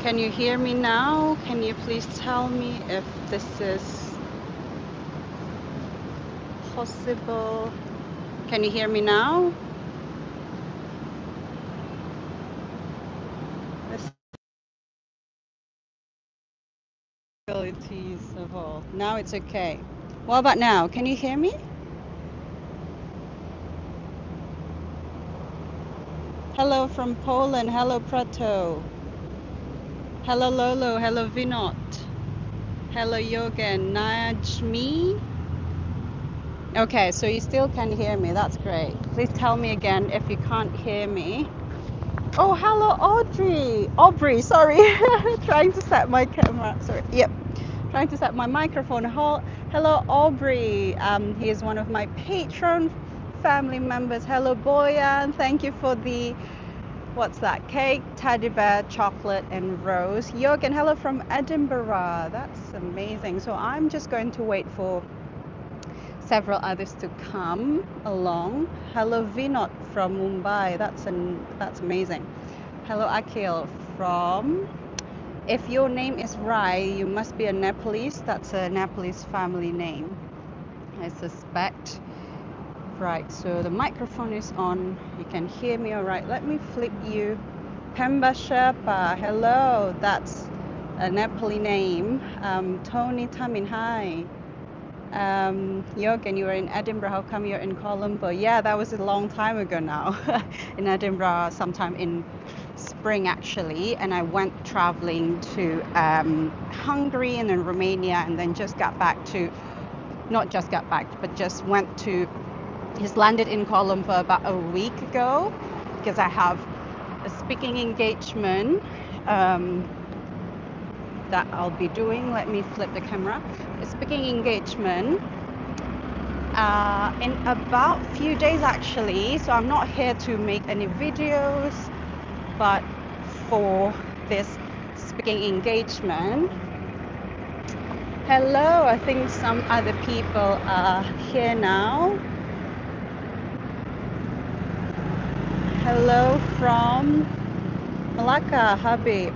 Can you hear me now? Can you please tell me if this is possible? Can you hear me now? Abilities of all. Now it's okay. What about now? Can you hear me? Hello from Poland. Hello Prato. Hello Lolo. Hello Vinod. Hello Yogan. Najmi. Okay, so you still can hear me. That's great. Please tell me again if you can't hear me. Oh, hello Audrey. Aubrey, sorry. Trying to set my camera. Sorry. Yep. Trying to set my microphone. Hello Aubrey. He is one of my Patreon family members. Hello Boyan. Thank you for the what's that? Cake, teddy bear, chocolate, and rose. Jürgen, hello from Edinburgh. That's amazing. So I'm just going to wait for several others to come along. Hello Vinod from Mumbai. That's amazing. Hello Akhil from. If your name is Rai, you must be a Nepalese. That's a Nepalese family name, I suspect. Right, so the microphone is on. You can hear me all right. Let me flip you. Pemba Sherpa, hello. That's a Nepali name. Tony Tamin, hi. Jürgen, you were in Edinburgh. How come you're in Kuala Lumpur? Yeah, that was a long time ago now. In Edinburgh, sometime in spring actually, and I went traveling to Hungary and then Romania, and then just got back to, not just got back, but just went to, just landed in Kuala Lumpur about a week ago because I have a speaking engagement that I'll be doing. Let me flip the camera. A speaking engagement in about a few days actually, so I'm not here to make any videos, but for this speaking engagement. Hello, I think some other people are here now. Hello from Malacca, Habib,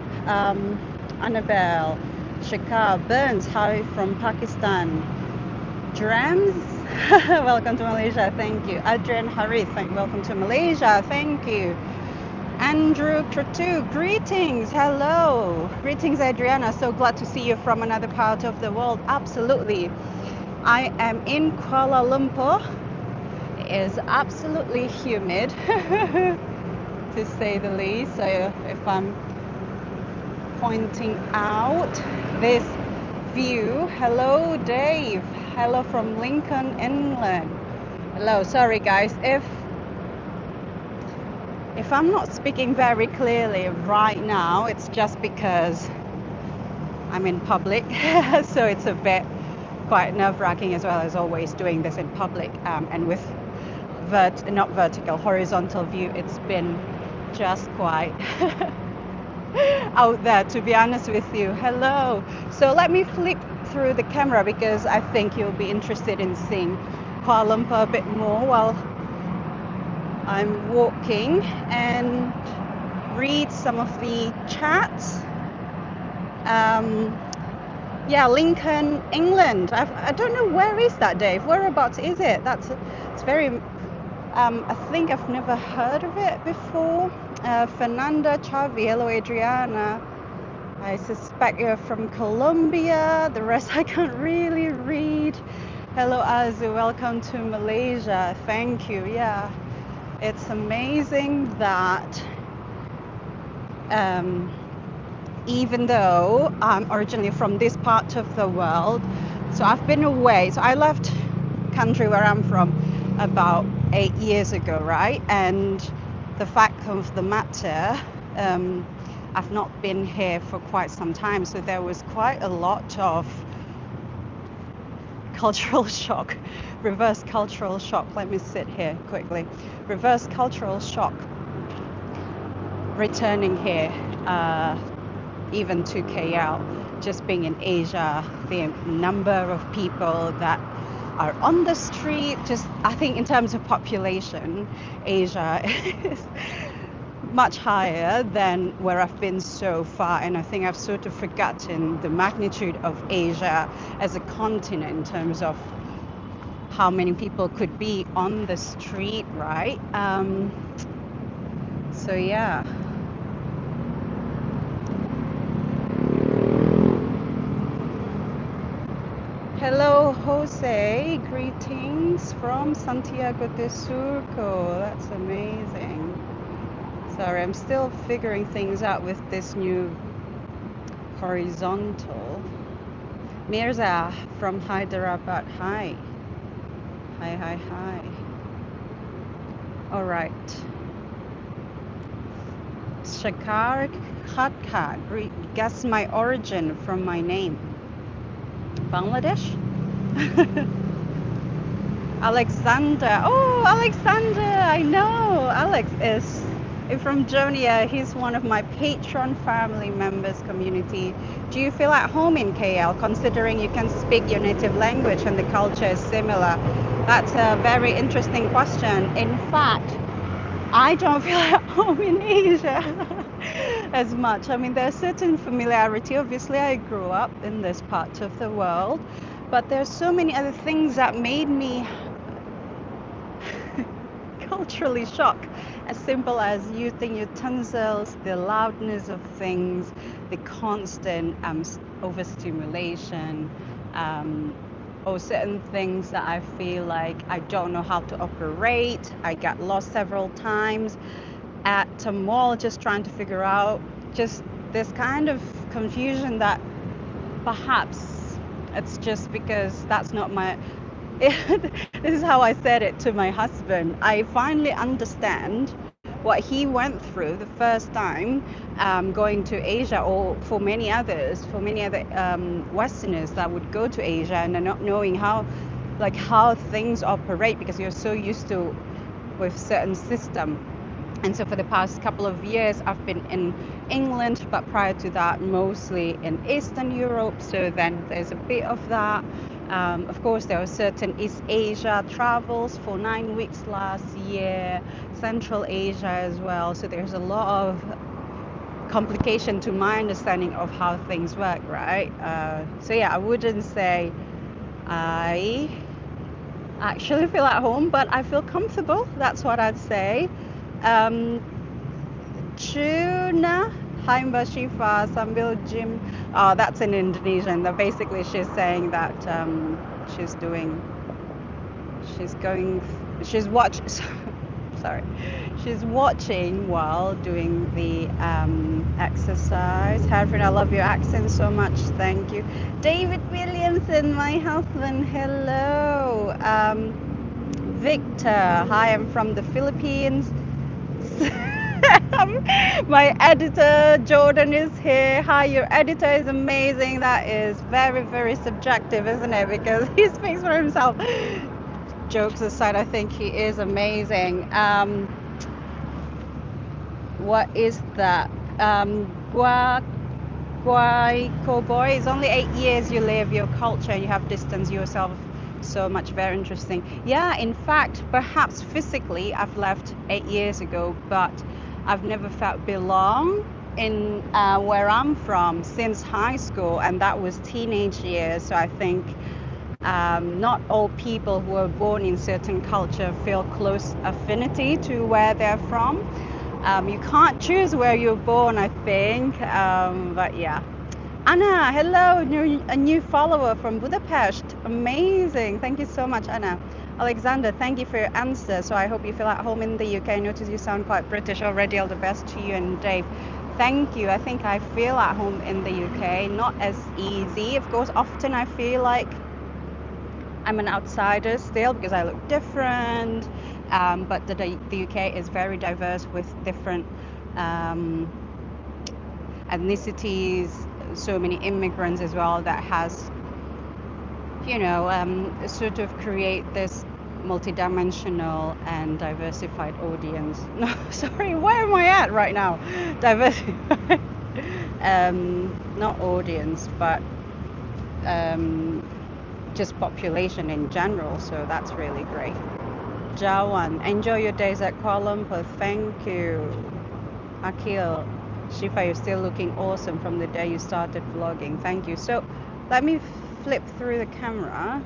Annabelle, Shakar, Burns, hi from Pakistan. Drams, welcome to Malaysia, thank you. Adrian Harith, welcome to Malaysia, thank you. Andrew Kratu, greetings, hello. Greetings, Adriana, so glad to see you from another part of the world. Absolutely. I am in Kuala Lumpur. It is absolutely humid, to say the least. So if I'm pointing out this view, hello, Dave. Hello from Lincoln, England. Hello, sorry guys, if I'm not speaking very clearly right now, it's just because I'm in public. So it's a bit quite nerve-wracking, as well as always doing this in public, and with not vertical, horizontal view. It's been just quite out there, to be honest with you. Hello. So let me flip through the camera because I think you'll be interested in seeing Kuala Lumpur a bit more while I'm walking, and read some of the chats. Yeah, Lincoln, England. I don't know, where is that, Dave? Whereabouts is it? It's very. I think I've never heard of it before. Fernanda Chavi, hello Adriana. I suspect you're from Colombia. The rest I can't really read. Hello Azu, welcome to Malaysia. Thank you. Yeah, it's amazing that even though I'm originally from this part of the world, so I've been away. So I left country where I'm from about 8 years ago, right? And the fact of the matter, I've not been here for quite some time, so there was quite a lot of cultural shock, reverse cultural shock. Let me sit here quickly. Reverse cultural shock returning here, even to KL, just being in Asia, the number of people that are on the street, just I think in terms of population, Asia is much higher than where I've been so far, and I think I've sort of forgotten the magnitude of Asia as a continent in terms of how many people could be on the street, right? So yeah. Hello, Jose. Greetings from Santiago de Surco. That's amazing. Sorry, I'm still figuring things out with this new horizontal. Mirza from Hyderabad. Hi. Hi, hi, hi. All right. Shakar Khatka. Guess my origin from my name. Bangladesh? Alexander. Oh, Alexander. I know. Alex is from Germany. He's one of my patron family members community. Do you feel at home in KL, considering you can speak your native language and the culture is similar? That's a very interesting question. In fact, I don't feel at home in Asia as much. I mean, there's certain familiarity. Obviously, I grew up in this part of the world, but there's so many other things that made me culturally shocked. As simple as using utensils, the loudness of things, the constant overstimulation, or certain things that I feel like I don't know how to operate. I got lost several times at a mall just trying to figure out just this kind of confusion that perhaps it's just because that's not my this is how I said it to my husband. I finally understand what he went through the first time going to Asia, or for many others, for many other Westerners that would go to Asia and are not knowing how things operate because you're so used to with certain system. And so for the past couple of years, I've been in England, but prior to that, mostly in Eastern Europe. So then there's a bit of that. Of course, there were certain East Asia travels for 9 weeks last year, Central Asia as well. So there's a lot of complication to my understanding of how things work, right? So yeah, I wouldn't say I actually feel at home, but I feel comfortable. That's what I'd say. Tuna, hi Mbak Shifa, sambil gym. Oh, that's in Indonesian. That basically she's saying that she's doing, she's going, she's watch. Sorry, she's watching while doing the exercise. Harvard, I love your accent so much. Thank you. David Williamson, my husband. Hello. Victor, hi. I'm from the Philippines. My editor Jordan is here. Hi, your editor is amazing. That is very, very subjective, isn't it? Because he speaks for himself. Jokes aside, I think he is amazing. What is that? Guai Cowboy. It's only 8 years you live your culture, you have distanced yourself so much. Very interesting. Yeah, in fact, perhaps physically I've left 8 years ago, but I've never felt belong in where I'm from since high school, and that was teenage years. So I think not all people who are born in certain culture feel close affinity to where they're from. You can't choose where you're born, I think, but yeah. Anna, hello, a new follower from Budapest. Amazing. Thank you so much, Anna. Alexander, thank you for your answer. So I hope you feel at home in the UK. I notice you sound quite British already. All the best to you. And Dave, thank you. I think I feel at home in the UK. Not as easy. Of course, often I feel like I'm an outsider still because I look different. But the UK is very diverse with different ethnicities, so many immigrants as well, that has, sort of create this multidimensional and diversified audience. No, sorry, where am I at right now? Diversified, not audience, but just population in general. So that's really great. Jawan, enjoy your days at Kuala Lumpur. Thank you. Akil, Shifa, you're still looking awesome from the day you started vlogging. Thank you. So let me flip through the camera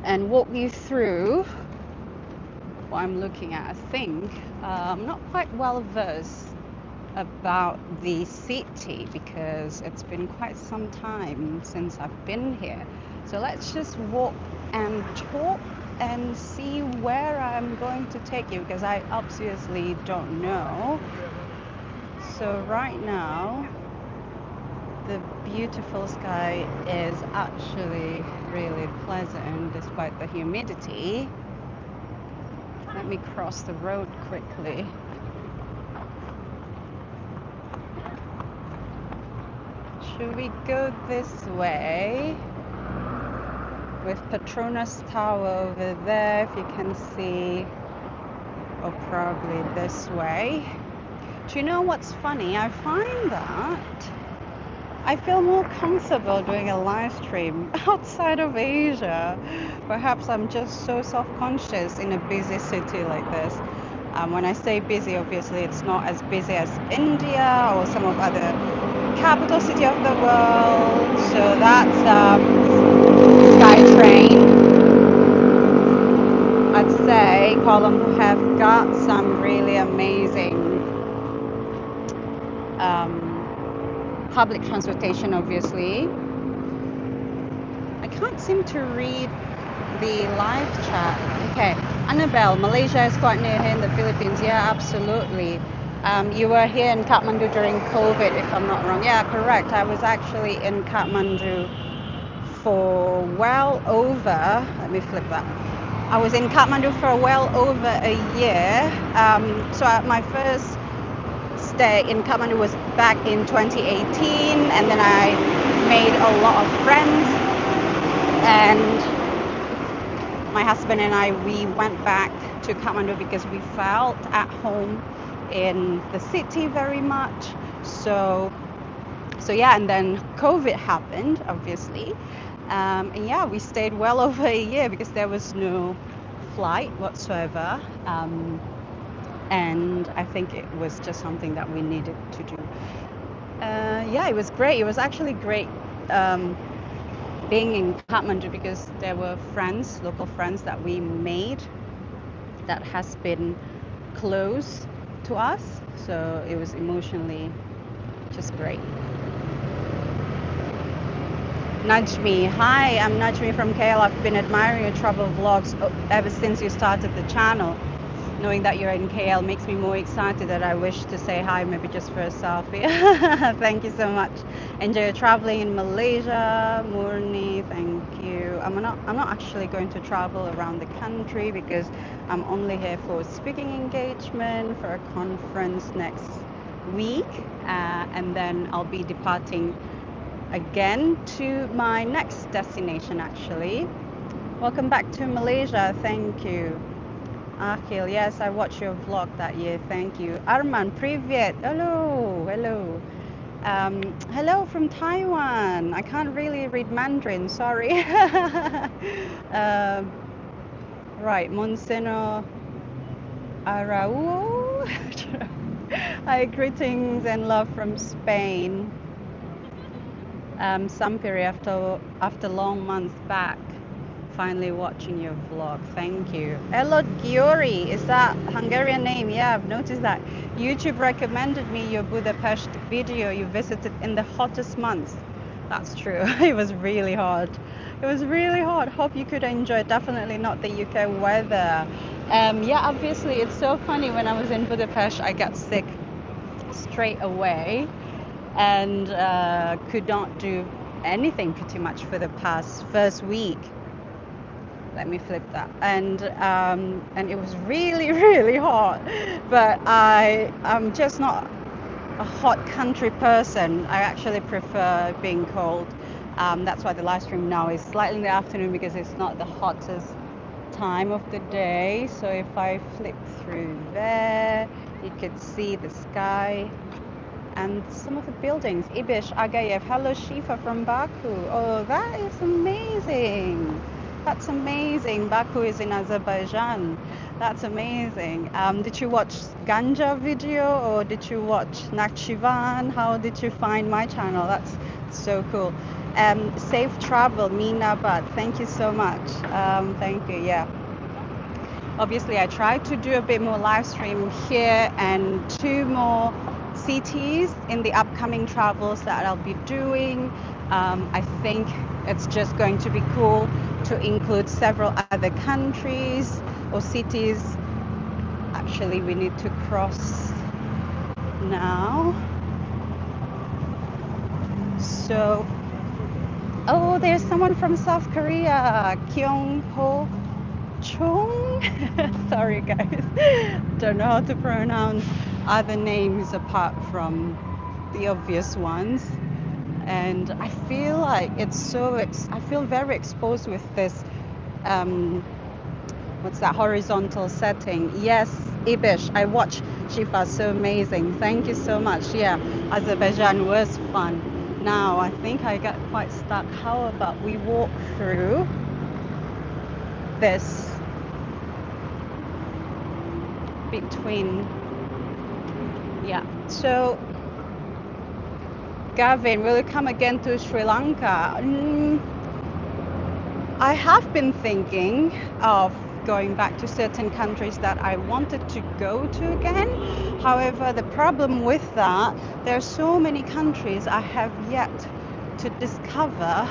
and walk you through what I'm looking at. I think I'm not quite well versed about the city because it's been quite some time since I've been here. So let's just walk and talk and see where I'm going to take you because I obviously don't know. So right now the beautiful sky is actually really pleasant despite the humidity. Let me cross the road quickly. Should we go this way? With Petronas Tower over there, if you can see, or probably this way. Do you know what's funny? I find that I feel more comfortable doing a live stream outside of Asia. Perhaps I'm just so self-conscious in a busy city like this. When I say busy, obviously it's not as busy as India or some of other capital city of the world. So that's SkyTrain. I'd say Kuala have got some really amazing public transportation, obviously. I can't seem to read the live chat. Okay, Annabelle, Malaysia is quite near here in the Philippines. Yeah, absolutely. You were here in Kathmandu during COVID, if I'm not wrong. Yeah, correct. I was actually in Kathmandu for well over, let me flip that. I was in Kathmandu for well over a year. My first stay in Kathmandu was back in 2018, and then I made a lot of friends, and my husband and I, we went back to Kathmandu because we felt at home in the city very much. So yeah, and then COVID happened, obviously. And yeah, we stayed well over a year because there was no flight whatsoever. And I think it was just something that we needed to do. Yeah, it was great. It was actually great being in Kathmandu because there were friends, local friends that we made that has been close to us. So it was emotionally just great. Najmi, hi, I'm Najmi from KL. I've been admiring your travel vlogs ever since you started the channel. Knowing that you're in KL makes me more excited that I wish to say hi, maybe just for a selfie. Thank you so much. Enjoy your traveling in Malaysia, Murni. Thank you. I'm not actually going to travel around the country because I'm only here for speaking engagement for a conference next week, and then I'll be departing again to my next destination actually. Welcome back to Malaysia. Thank you. Akhil, yes, I watched your vlog that year. Thank you. Arman, привет. Hello, hello. Hello from Taiwan. I can't really read Mandarin, sorry. Right, Monsignor Arauo. Hi, greetings and love from Spain. Sampiri, after long months back, finally watching your vlog. Thank you. Elod Giori, is that Hungarian name? Yeah, I've noticed that. YouTube recommended me your Budapest video you visited in the hottest months. That's true. It was really hot. It was really hot. Hope you could enjoy. Definitely not the UK weather. Yeah, obviously it's so funny. When I was in Budapest, I got sick straight away and could not do anything pretty much for the first week. Let me flip that. And it was really really hot, but I'm just not a hot country person. I actually prefer being cold. That's why the live stream now is slightly in the afternoon because it's not the hottest time of the day. So if I flip through there, you could see the sky and some of the buildings. Ibish Agayev, hello Shifa from Baku. Oh, that is amazing. That's amazing. Baku is in Azerbaijan. That's amazing. Did you watch Ganja video or did you watch Nakhchivan? How did you find my channel? That's so cool. Safe travel, Minabad. Thank you so much. Thank you. Yeah. Obviously, I tried to do a bit more live stream here and 2 more cities in the upcoming travels that I'll be doing. I think it's just going to be cool to include several other countries or cities. Actually, we need to cross now. So, oh, there's someone from South Korea, Kyung Ho Chung. Sorry, guys. Don't know how to pronounce other names apart from the obvious ones. And I feel like it's so, I feel very exposed with this, what's that, horizontal setting. Yes, Ibish, I watched Shifa, so amazing. Thank you so much. Yeah, Azerbaijan was fun. Now, I think I got quite stuck. How about we walk through this between, yeah. So, Gavin, will you come again to Sri Lanka? I have been thinking of going back to certain countries that I wanted to go to again. However, the problem with that, there are so many countries I have yet to discover.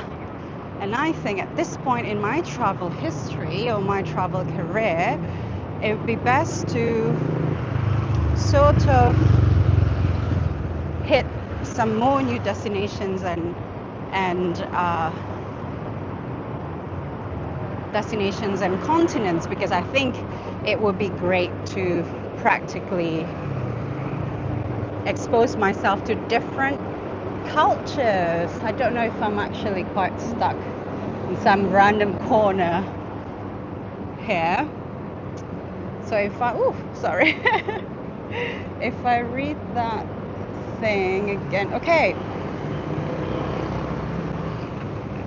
And I think at this point in my travel history or my travel career, it would be best to sort of hit some more new destinations and destinations and continents, because I think it would be great to practically expose myself to different cultures. I don't know if I'm actually quite stuck in some random corner here. So if I, oh, sorry. If I read that thing again, okay.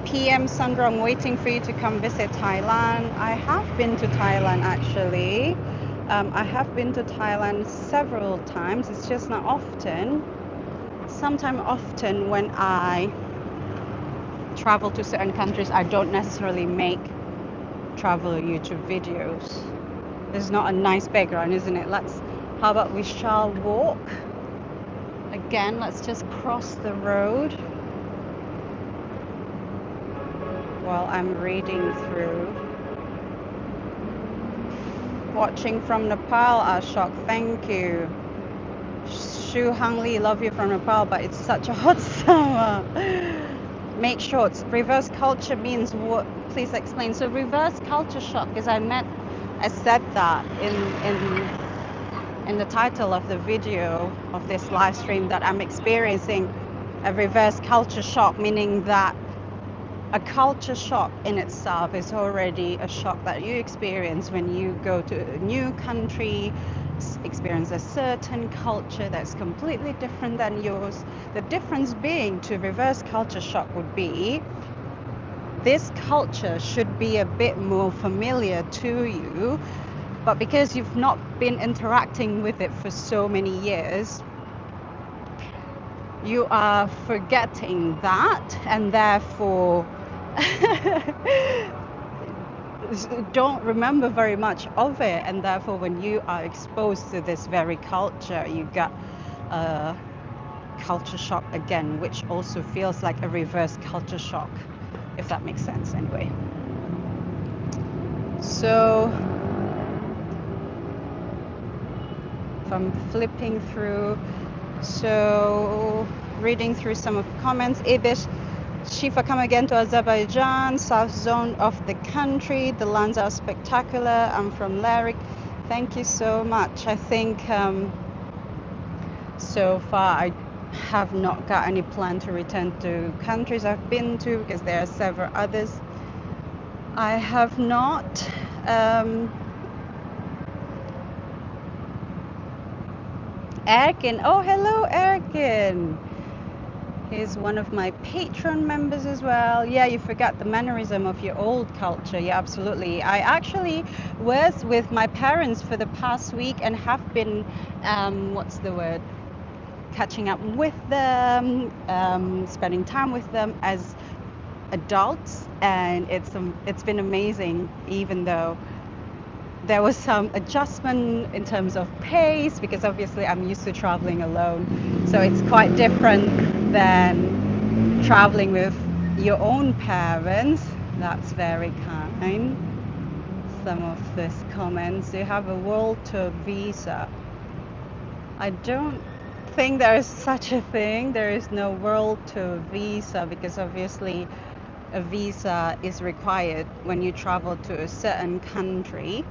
PM Sandra, I'm waiting for you to come visit Thailand. I have been to Thailand actually. I have been to Thailand several times. It's just not often. Sometime often when I travel to certain countries, I don't necessarily make travel YouTube videos. It's not a nice background, isn't it? How about we shall walk? Again, let's just cross the road while I'm reading through. Watching from Nepal, Ashok, thank you. Shu Hang Lee, love you from Nepal, but it's such a hot summer. Make shorts. Reverse culture means what? Please explain. So reverse culture shock, because I said that in the title of the video of this live stream, that I'm experiencing a reverse culture shock, meaning that a culture shock in itself is already a shock that you experience when you go to a new country, experience a certain culture that's completely different than yours. The difference being to reverse culture shock would be this culture should be a bit more familiar to you, but because you've not been interacting with it for so many years, you are forgetting that, and therefore don't remember very much of it, and therefore when you are exposed to this very culture, you get a culture shock again, which also feels like a reverse culture shock, if that makes sense anyway. So if I'm flipping through, so reading through some of the comments, Ibish, Shifa, come again to Azerbaijan, south zone of the country. The lands are spectacular. I'm from Larik. Thank you so much. I think so far I have not got any plan to return to countries I've been to, because there are several others I have not. Erkin, oh hello Erkin. He's one of my Patreon members as well. Yeah, you forgot the mannerism of your old culture. Yeah, absolutely. I actually was with my parents for the past week and have been, what's the word? Catching up with them, spending time with them as adults, and it's been amazing, even though there was some adjustment in terms of pace because obviously I'm used to traveling alone. So it's quite different than traveling with your own parents. That's very kind. Some of these comments. Do you have a world tour visa? I don't think there is such a thing. There is no world tour visa because obviously a visa is required when you travel to a certain country,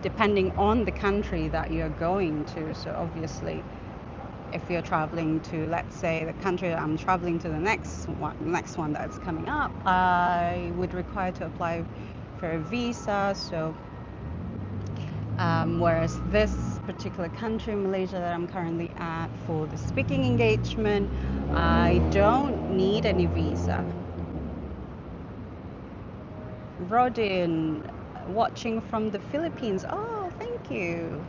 depending on the country that you're going to. So obviously, if you're traveling to, let's say, the country that I'm traveling to, the next one that's coming up, I would require to apply for a visa. So whereas this particular country, Malaysia, that I'm currently at for the speaking engagement, I don't need any visa. Rodin, watching from the Philippines. Oh, thank you.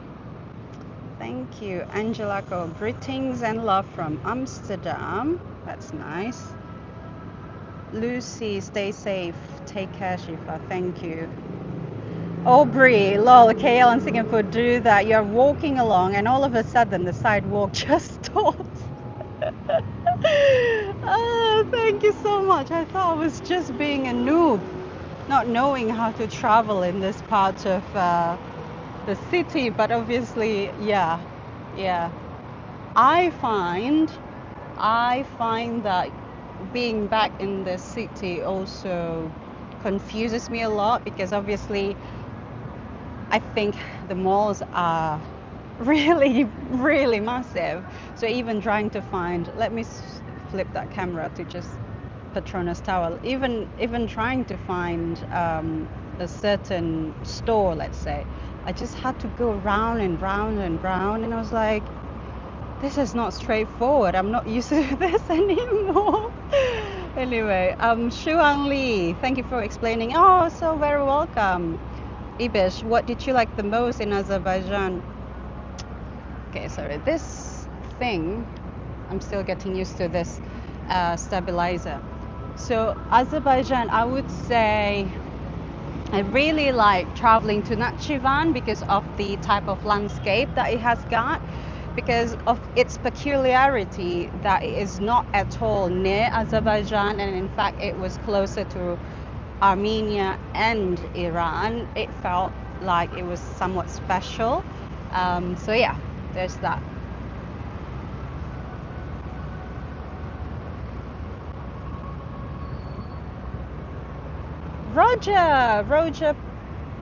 Thank you. Angelaco, greetings and love from Amsterdam. That's nice. Lucy, stay safe. Take care, Shifa. Thank you. Aubrey, lol, KL and Singapore do that. You're walking along and all of a sudden the sidewalk just stops. Oh, thank you so much. I thought I was just being a noob, not knowing how to travel in this part of the city, but obviously, yeah, yeah. I find I find that being back in the city also confuses me a lot because obviously I think the malls are really, really massive. So even trying to find, let me flip that camera to just Petronas Tower. Even trying to find a certain store, let's say, I just had to go round and round and round, and I was like, this is not straightforward. I'm not used to this anymore. Anyway, Shuang Li, thank you for explaining. Oh, so very welcome. Ibish, what did you like the most in Azerbaijan? Okay, sorry, this thing, I'm still getting used to this stabilizer. So Azerbaijan, I would say I really like traveling to Nakhchivan because of the type of landscape that it has got, because of its peculiarity that it is not at all near Azerbaijan, and in fact it was closer to Armenia and Iran. It felt like it was somewhat special. So yeah, there's that. Roger, Roger,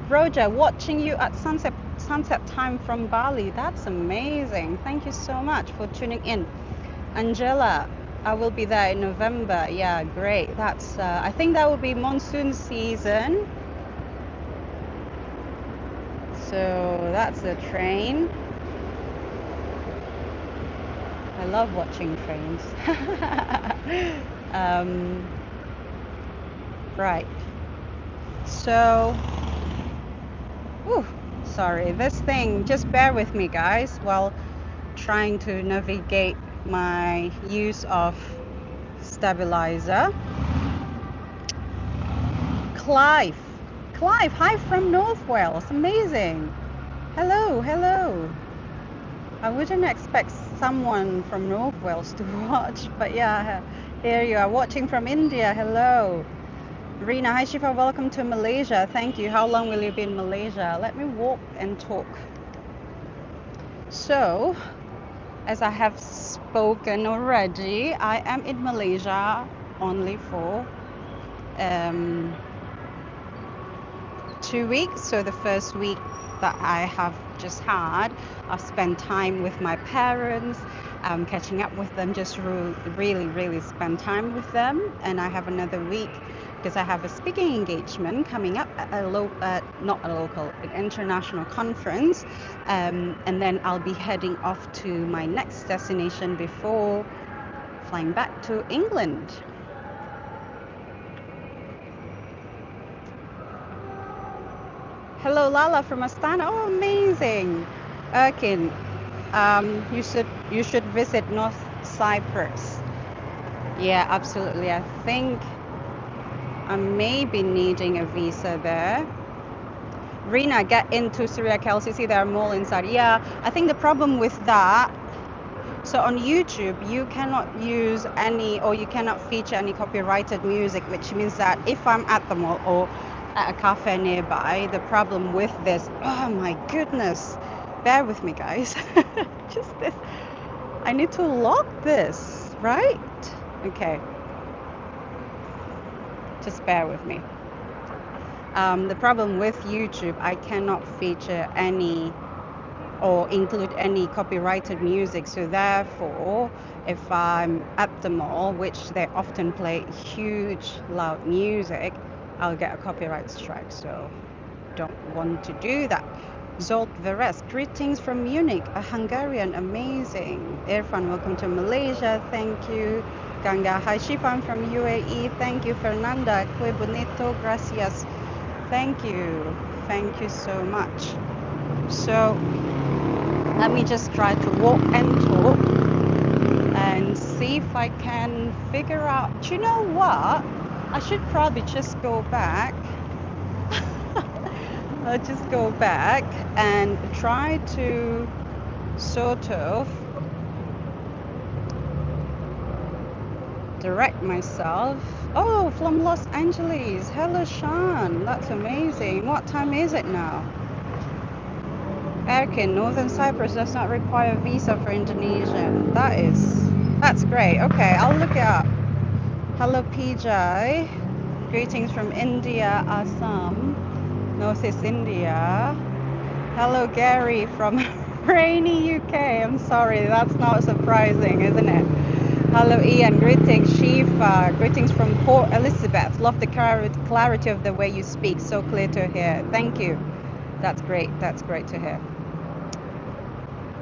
Roger, watching you at sunset time from Bali. That's amazing. Thank you so much for tuning in. Angela, I will be there in November. Yeah, great. That's I think that will be monsoon season. So that's a train. I love watching trains. Right. So, whew, sorry, this thing, just bear with me, guys, while trying to navigate my use of stabilizer. Clive. Clive, hi from North Wales. Amazing. Hello, hello. I wouldn't expect someone from North Wales to watch, but yeah, here you are watching from India. Hello. Rina, hi Shifa, welcome to Malaysia. Thank you. How long will you be in Malaysia? Let me walk and talk. So, as I have spoken already, I am in Malaysia only for 2 weeks. So the first week that I have just had, I've spent time with my parents, catching up with them, just really, really spend time with them. And I have another week because I have a speaking engagement coming up at not a local, an international conference. And then I'll be heading off to my next destination before flying back to England. Hello, Lala from Astana. Oh, amazing. Erkin, you should visit North Cyprus. Yeah, absolutely. I think I may be needing a visa there. Rina, get into Syria KLCC. There are more inside. Yeah, I think the problem with that. So on YouTube, you cannot use any, or you cannot feature any copyrighted music, which means that if I'm at the mall or at a cafe nearby, the problem with this, oh my goodness, bear with me, guys. Just this, I need to lock this, right? Okay, just bear with me. The problem with YouTube, I cannot feature any or include any copyrighted music. So therefore, if I'm at the mall, which they often play huge loud music, I'll get a copyright strike. So don't want to do that. Zolt Veres, greetings from Munich, a Hungarian, amazing. Irfan, welcome to Malaysia, thank you. Ganga, hi Shifan from UAE, thank you. Fernanda, que bonito, gracias. Thank you so much. So let me just try to walk and talk and see if I can figure out. Do you know what? I should probably just go back. I'll just go back and try to sort of direct myself. Oh, from Los Angeles. Hello, Sean. That's amazing. What time is it now? Erkin, Northern Cyprus does not require a visa for Indonesian. That's great. Okay, I'll look it up. Hello, PJ. Greetings from India, Assam, Northeast India. Hello, Gary from rainy UK. I'm sorry, that's not surprising, isn't it? Hello, Ian. Greetings, Shifa. Greetings from Port Elizabeth. Love the clarity of the way you speak. So clear to hear. Thank you. That's great. That's great to hear.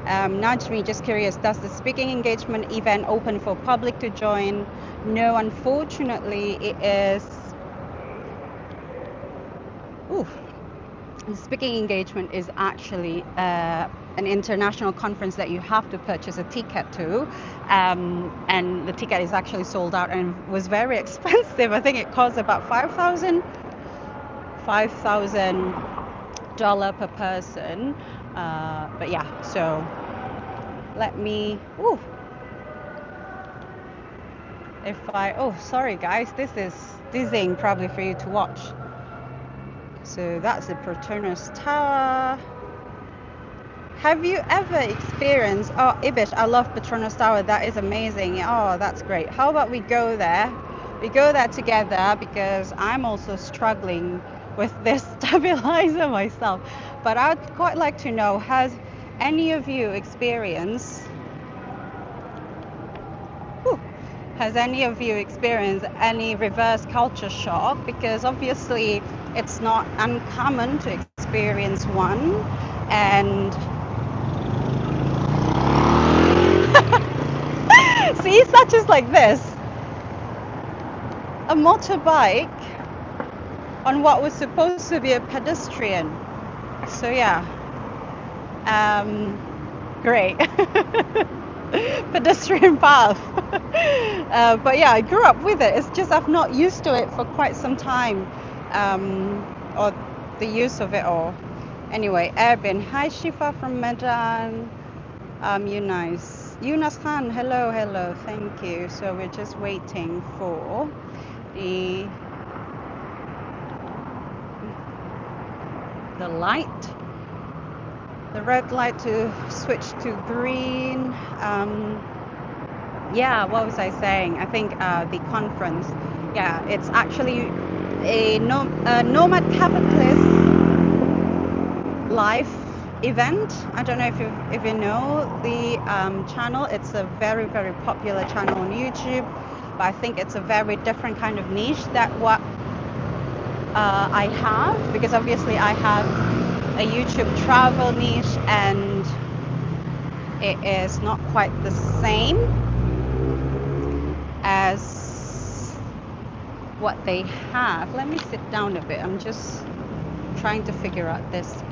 Najmi, just curious, does the speaking engagement event open for public to join? No, unfortunately, it is. Ooh, the speaking engagement is actually an international conference that you have to purchase a ticket to, and the ticket is actually sold out and was very expensive. I think it costs about $5,000 per person. But yeah, so let me. Ooh, sorry guys, this is dizzying probably for you to watch. So that's the Petronas Tower. Have you ever experienced, oh Ibish, I love Petronas Tower, that is amazing. Oh, that's great. How about we go there? We go there together because I'm also struggling with this stabilizer myself. But I'd quite like to know, has any of you experienced Has any of you experienced any reverse culture shock? Because obviously it's not uncommon to experience one. And see, such as like this, a motorbike on what was supposed to be a pedestrian. So yeah, great. Pedestrian path. But yeah, I grew up with it. It's just I've not used to it for quite some time, or the use of it all. Anyway, Erbin, hi Shifa from Medan. Yunus Khan, hello, thank you. So we're just waiting for the light, the red light to switch to green. Yeah, what was I saying? I think the conference, yeah, it's actually a Nomad Capitalist live event. I don't know if you know the channel. It's a very, very popular channel on YouTube, but I think it's a very different kind of niche that what I have, because obviously I have a YouTube travel niche and it is not quite the same. as what they have. Let me sit down a bit. I'm just trying to figure out this.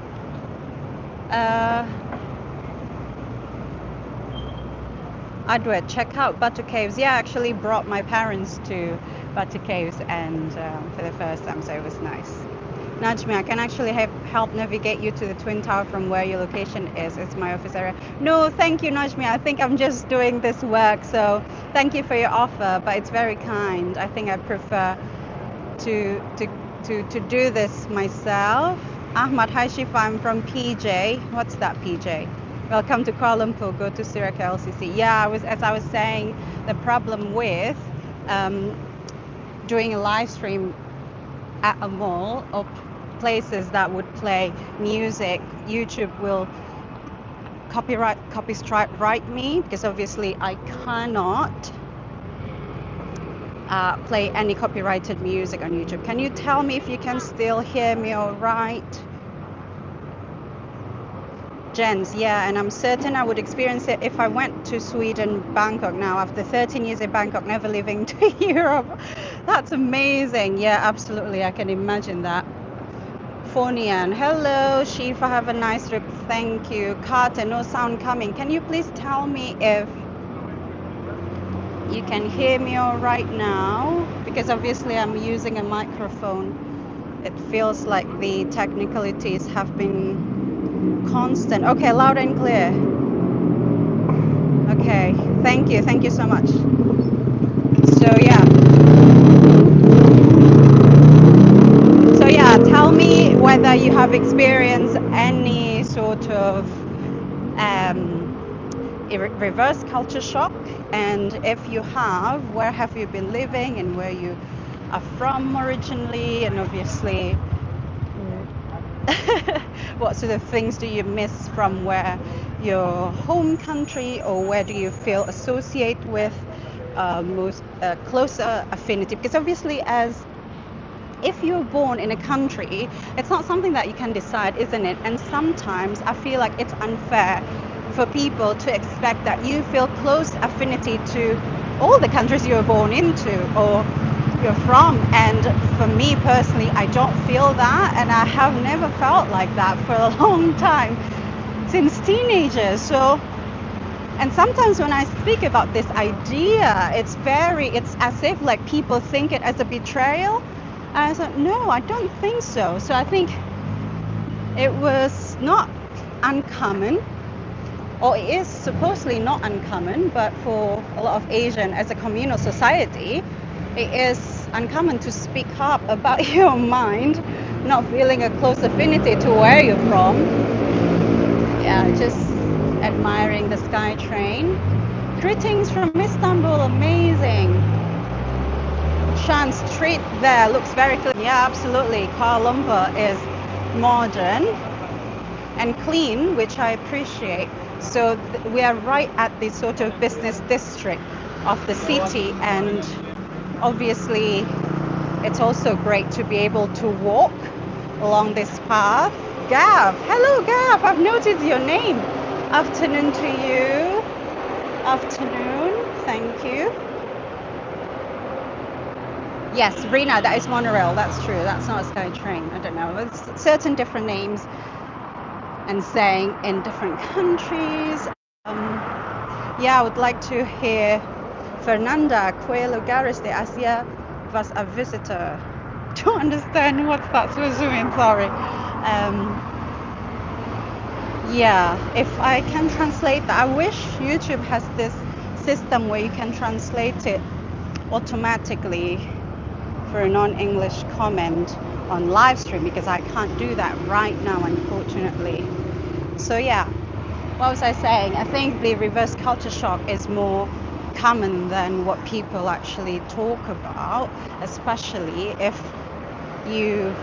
Uh, Adwet, check out Batu Caves. Yeah, I actually brought my parents to Batu Caves and for the first time, so it was nice. Najmi, I can actually help navigate you to the Twin Tower from where your location is. It's my office area. No, thank you, Najmi. I think I'm just doing this work, so thank you for your offer, but it's very kind. I think I prefer to do this myself. Ahmad, hi Shifa, I'm from PJ. What's that, PJ? Welcome to Kuala Lumpur, go to Siraka LCC. Yeah, as I was saying, the problem with um, doing a live stream at a mall or places that would play music, YouTube will copy strike me, because obviously I cannot play any copyrighted music on YouTube. Can you tell me if you can still hear me all right? Jens, yeah, and I'm certain I would experience it if I went to Sweden, Bangkok now, after 13 years in Bangkok, never leaving to Europe. That's amazing. Yeah, absolutely. I can imagine that. Phonian, hello, Shifa, have a nice trip. Thank you. Carter, no sound coming. Can you please tell me if you can hear me all right now? Because obviously I'm using a microphone. It feels like the technicalities have been constant. Okay, loud and clear. Okay, thank you so much. So yeah, tell me whether you have experienced any sort of reverse culture shock, and if you have, where have you been living and where you are from originally, and obviously what sort of things do you miss from where your home country, or where do you feel associate with most closer affinity? Because obviously, as if you're born in a country, it's not something that you can decide, isn't it? And sometimes I feel like it's unfair for people to expect that you feel close affinity to all the countries you were born into or you're from. And for me personally, I don't feel that, and I have never felt like that for a long time, since teenagers. So, and sometimes when I speak about this idea, it's as if like people think it as a betrayal. And I said, no, I don't think so. So I think it was not uncommon, or it is supposedly not uncommon, but for a lot of Asian, as a communal society, it is uncommon to speak up about your mind, not feeling a close affinity to where you're from. Yeah, just admiring the sky train. Greetings from Istanbul, amazing. Shan Street there looks very clean. Yeah, absolutely. Kuala Lumpur is modern and clean, which I appreciate. So we are right at the sort of business district of the city, and obviously it's also great to be able to walk along this path. Gav, hello Gav, I've noticed your name. Afternoon to you. Afternoon, thank you. Yes, Rena, that is monorail, that's true. That's not a sky train. I don't know. It's certain different names and saying in different countries. Yeah, I would like to hear Fernanda, ¿Qué lugares de Asia vas a visitar? Don't understand what that's resuming, sorry. Yeah, if I can translate that, I wish YouTube has this system where you can translate it automatically for a non-English comment on live stream, because I can't do that right now, unfortunately. So yeah, what was I saying? I think the reverse culture shock is more common than what people actually talk about, especially if you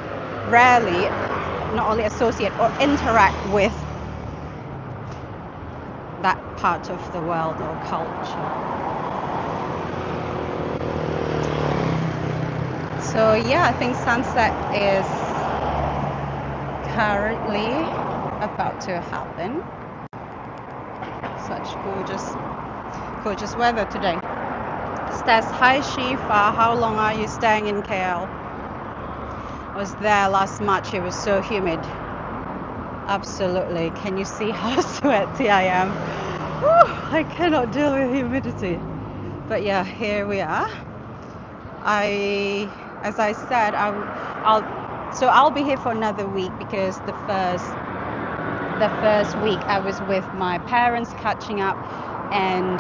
rarely not only associate or interact with that part of the world or culture. So yeah, I think sunset is currently about to happen. Such gorgeous weather today. Says, hi Shifa, how long are you staying in KL? I was there last March, it was so humid. Absolutely. Can you see how sweaty I am? Whew, I cannot deal with humidity. But yeah, here we are. As I said, I'll be here for another week because the first week I was with my parents catching up, and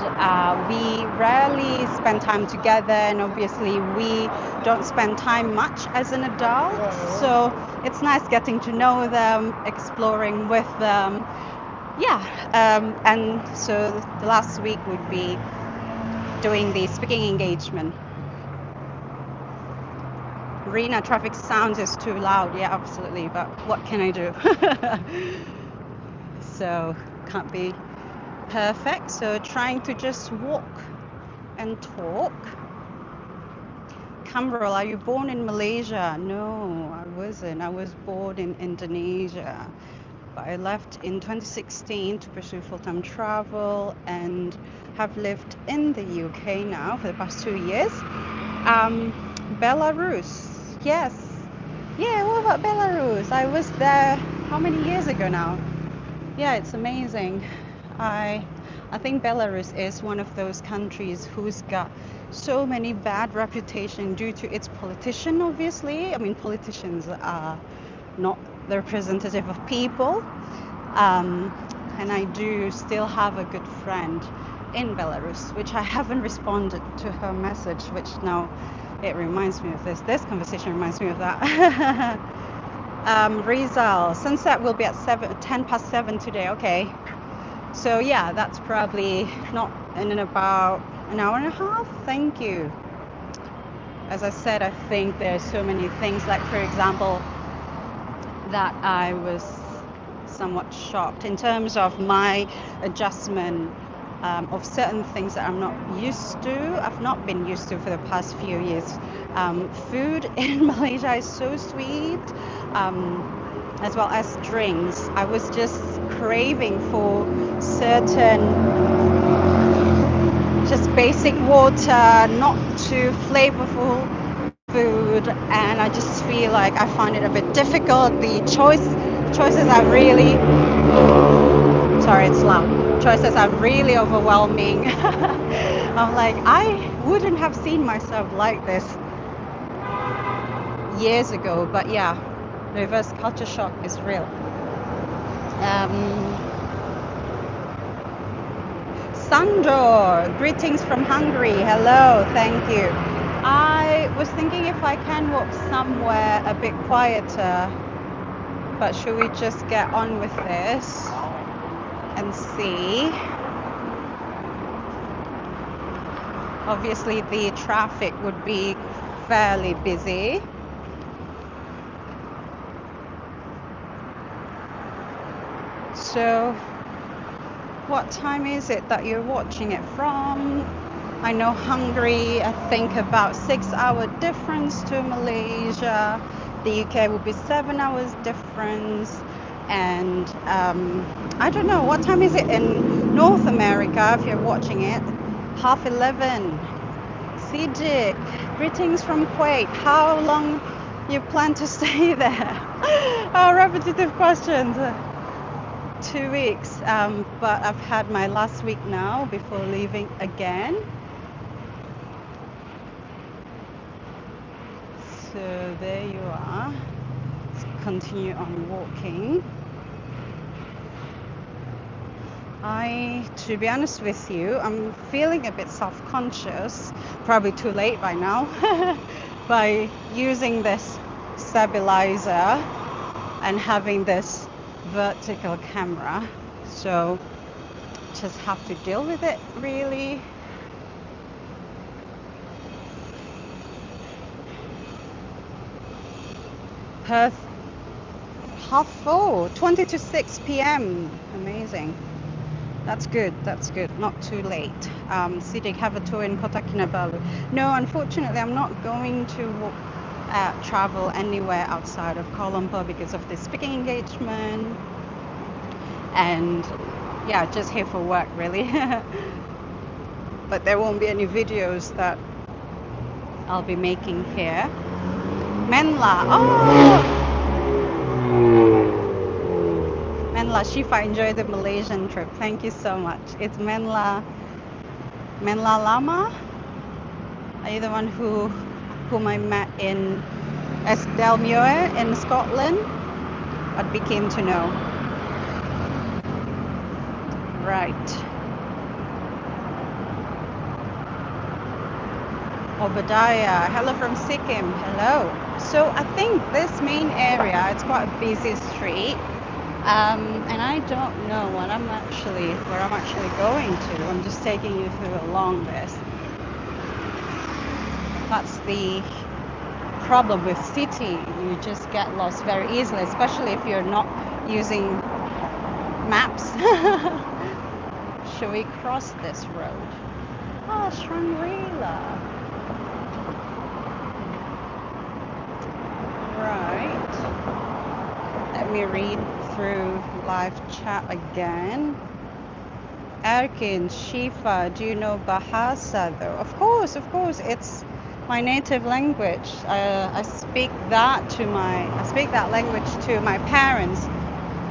we rarely spend time together, and obviously we don't spend time much as an adult, so it's nice getting to know them, exploring with them. Yeah, and so the last week would be doing the speaking engagement. Rena, traffic sounds is too loud. Yeah, absolutely, but what can I do? So can't be perfect, so trying to just walk and talk. Kamral, are you born in Malaysia? No, I wasn't. I was born in Indonesia, but I left in 2016 to pursue full-time travel and have lived in the UK now for the past 2 years. Belarus, yes. Yeah, what about Belarus? I was there how many years ago now? Yeah, it's amazing. I I think Belarus is one of those countries who's got so many bad reputation due to its politician, obviously. I mean, politicians are not the representative of people. Um, and I do still have a good friend in Belarus, which I haven't responded to her message, which now it reminds me of this. This conversation reminds me of that. Rizal, sunset will be at 10 past 7 today. Okay. So yeah, that's probably not in about an hour and a half. Thank you. As I said, I think there's so many things, like for example, that I was somewhat shocked in terms of my adjustment of certain things that I'm not used to. I've not been used to for the past few years. Food in Malaysia is so sweet, um, as well as drinks. I was just craving for certain just basic water, not too flavorful food, and I just feel like I find it a bit difficult. The choices are really, sorry, it's loud. Choices are really overwhelming. I'm like, I wouldn't have seen myself like this years ago, but yeah, reverse culture shock is real. Um, Sandor, greetings from Hungary. Hello, thank you. I was thinking if I can walk somewhere a bit quieter, but should we just get on with this and see? Obviously, the traffic would be fairly busy. So, what time is it that you're watching it from? I know Hungary, I think about 6 hour difference to Malaysia. The UK will be 7 hours difference. And I don't know, what time is it in North America if you're watching it? 11:30. Sijik, greetings from Kuwait. How long you plan to stay there? Oh, repetitive questions. 2 weeks, but I've had my last week now before leaving again. So there you are. Let's continue on walking. To be honest with you, I'm feeling a bit self-conscious, probably too late by now, by using this stabilizer and having this vertical camera. So just have to deal with it, really. Perth, 20 to 6 p.m. Amazing. That's good. That's good. Not too late. Sidik, have a tour in Kota Kinabalu. No, unfortunately, I'm not going to travel anywhere outside of Kuala Lumpur because of the speaking engagement. And yeah, just here for work, really. but there won't be any videos that I'll be making here. Menla, oh! Menla Shifa, enjoy the Malaysian trip. Thank you so much. It's Menla Lama. Are you the one whom I met in Esdelmuir in Scotland? I'd be keen to know. Right. Obadiah, hello from Sikkim. Hello. So I think this main area, it's quite a busy street. And I don't know where I'm actually going to. I'm just taking you through along this. That's the problem with city. You just get lost very easily, especially if you're not using maps. Should we cross this road? Oh, Shangri-La. Right. Let me read through live chat again. Erkin, Shifa, do you know Bahasa though? Of course, it's my native language. I speak that language to my parents.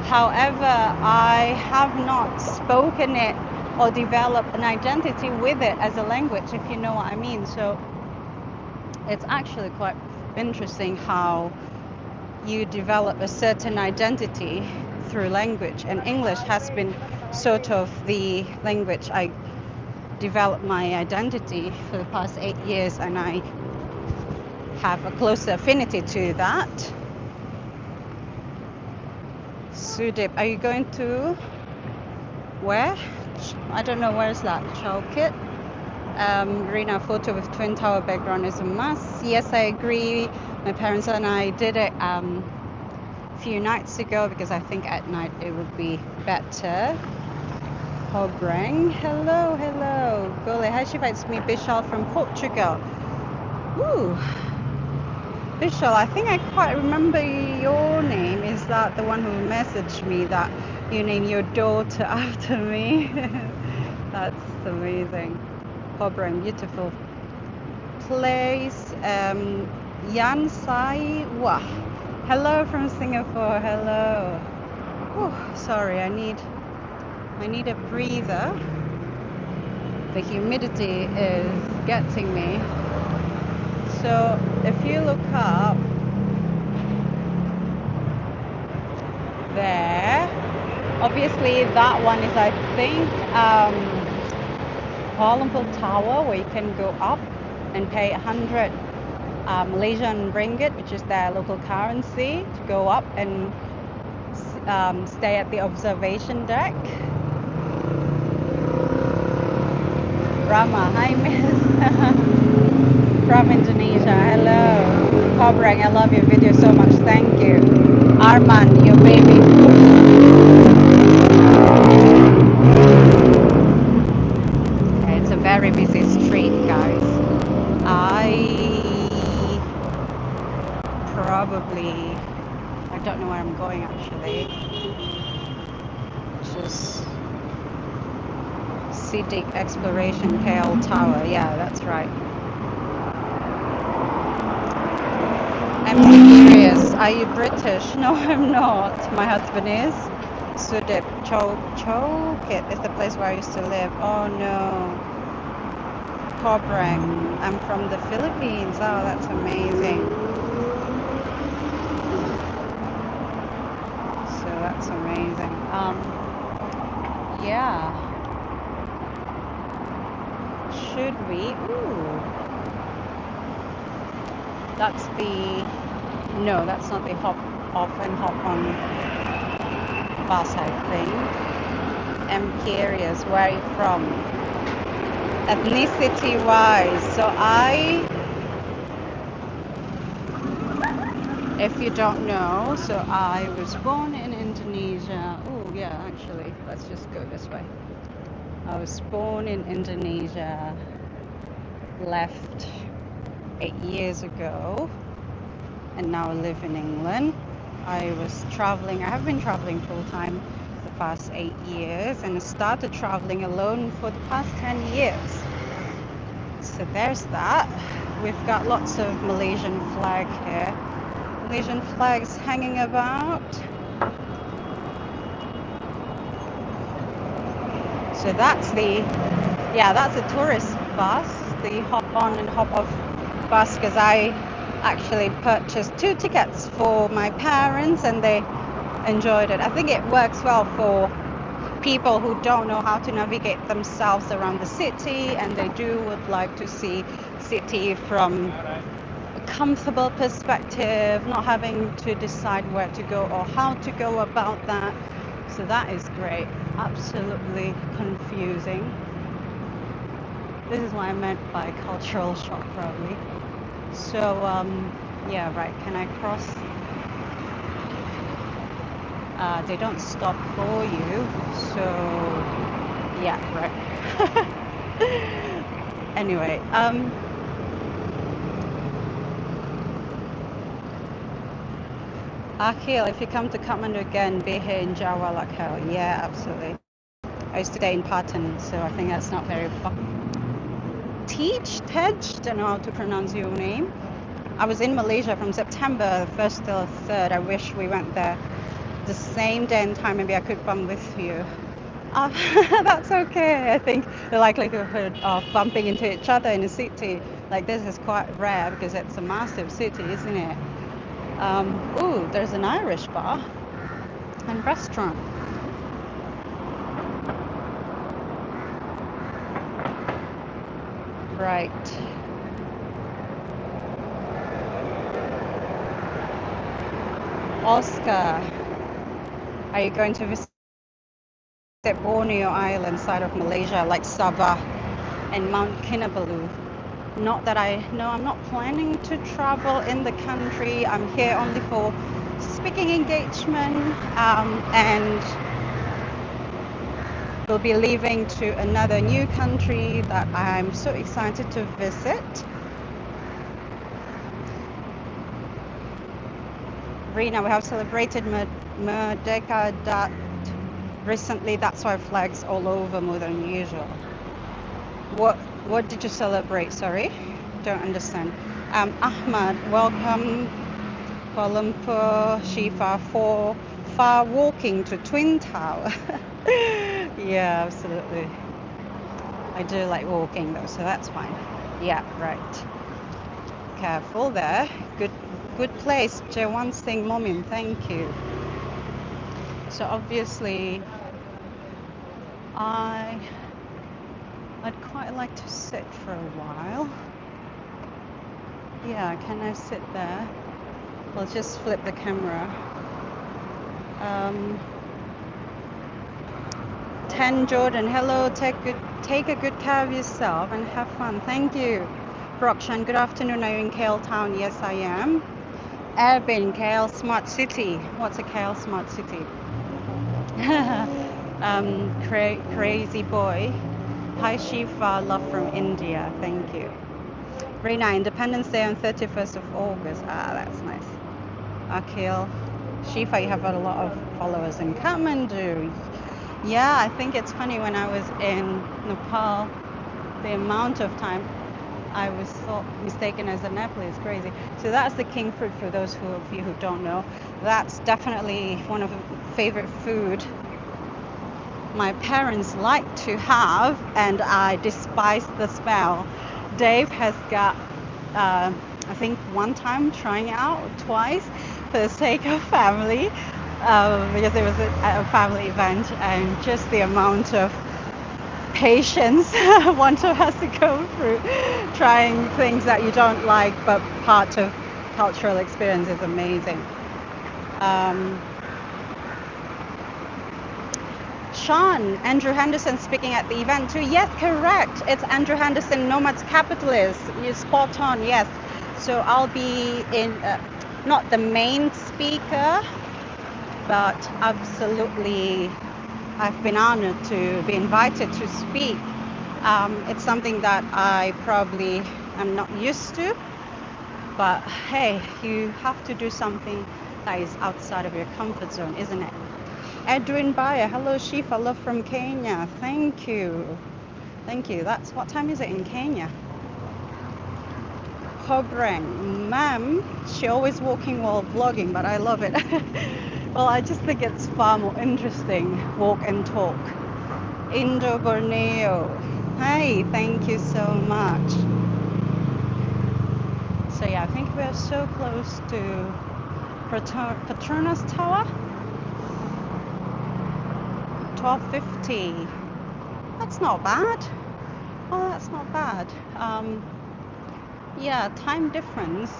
However, I have not spoken it or developed an identity with it as a language, if you know what I mean. So it's actually quite interesting how you develop a certain identity through language, and English has been sort of the language I developed my identity for the past 8 years, and I have a closer affinity to that. Sudip, are you going to where? I don't know, where's that? Chalkit? Rina, photo with Twin Tower background is a must. Yes, I agree. My parents and I did it a few nights ago because I think at night it would be better. Hobrang, hello. Gole, hi Shiva, it's me, Bishal from Portugal. Ooh, Bishal, I think I quite remember your name. Is that the one who messaged me that you name your daughter after me? That's amazing. Hobrang, beautiful place. Yan Sai Wah. Hello from Singapore. Hello. Whew, sorry, I need a breather. The humidity is getting me. So if you look up there, obviously that one is, I think, Kuala Lumpur Tower, where you can go up and pay 100 Malaysian ringgit, which is their local currency, to go up and stay at the observation deck. Rama, hi miss. From Indonesia, hello. Kobrang, I love your video so much, thank you. Arman, your baby. It's a very busy street, guys. I don't know where I'm going actually. Just Scenic Exploration KL Tower, yeah, that's right. I'm curious, are you British? No, I'm not. My husband is. Sudip Chokit is the place where I used to live. Oh no. Kobrang, I'm from the Philippines. Oh, that's amazing. So that's amazing. Yeah. Should we? Ooh. That's the, no, that's not the hop off and hop on bus, I think. Enquiries, where are you from? Ethnicity wise, so if you don't know, so I was born in Indonesia. Oh yeah, actually, let's just go this way. I was born in Indonesia, left 8 years ago, and now I live in England. I have been traveling full time for the past 8 years, and I started traveling alone for the past 10 years. So there's that. We've got lots of Malaysian flag here. Malaysian flags hanging about. So that's that's a tourist bus, the hop on and hop off bus, because I actually purchased 2 tickets for my parents and they enjoyed it. I think it works well for people who don't know how to navigate themselves around the city and they would like to see city from a comfortable perspective, not having to decide where to go or how to go about that. So that is great. Absolutely confusing. This is what I meant by cultural shock, probably. So, yeah, right. Can I cross? They don't stop for you. So, yeah, right. Anyway, Akhil, if you come to Kathmandu again, be here in Jawa like hell. Yeah, absolutely. I used to stay in Patan, so I think that's not very far. Don't know how to pronounce your name. I was in Malaysia from September 1st till 3rd. I wish we went there the same day and time. Maybe I could bump with you. That's okay. I think the likelihood of bumping into each other in a city like this is quite rare because it's a massive city, isn't it? Ooh, there's an Irish bar and restaurant. Right. Oscar, are you going to visit Borneo Island side of Malaysia like Sabah and Mount Kinabalu? Not that I know. I'm not planning to travel in the country. I'm here only for speaking engagement, and we'll be leaving to another new country that I'm so excited to visit. Rina, we have celebrated Merdeka Dat recently. That's why flags all over more than usual. What did you celebrate? Sorry, don't understand. Ahmad, welcome. Kuala Lumpur, Shifa for far walking to Twin Tower. Yeah, absolutely. I do like walking though, so that's fine. Yeah, right. Careful there. Good place. Jawan Singh Momin, thank you. So obviously I'd quite like to sit for a while. Yeah, can I sit there? I'll just flip the camera. 10 Jordan, hello, take a good care of yourself and have fun. Thank you. Rokshan, good afternoon. Are you in KL Town? Yes, I am. Erbin, KL Smart City. What's a KL Smart City? Crazy boy. Hi Shifa, love from India. Thank you. Reina, Independence Day on 31st of August. Ah, that's nice. Akhil. Shifa, you have got a lot of followers in Kathmandu. Yeah, I think it's funny when I was in Nepal, the amount of time I was thought mistaken as a Nepalese is crazy. So that's the king fruit for those of you who don't know. That's definitely one of the favorite food my parents like to have, and I despise the smell. Dave has got, I think, one time trying it out, twice, for the sake of family, because it was a family event, and just the amount of patience one has to go through trying things that you don't like, but part of cultural experience is amazing. Sean, Andrew Henderson speaking at the event too. Yes, correct. It's Andrew Henderson, Nomads Capitalist. You're spot on, yes. So I'll be in, not the main speaker, but absolutely, I've been honored to be invited to speak. It's something that I probably am not used to, but hey, you have to do something that is outside of your comfort zone, isn't it? Edwin Bayer, hello Shifa, love from Kenya. Thank you. Thank you. That's what time is it in Kenya? Kobrang. Ma'am, she always walking while vlogging, but I love it. Well, I just think it's far more interesting, walk and talk. Indo Borneo. Hey, thank you so much. So yeah, I think we're so close to Petronas Tower. 12:50. That's not bad. Oh, that's not bad. Yeah, time difference,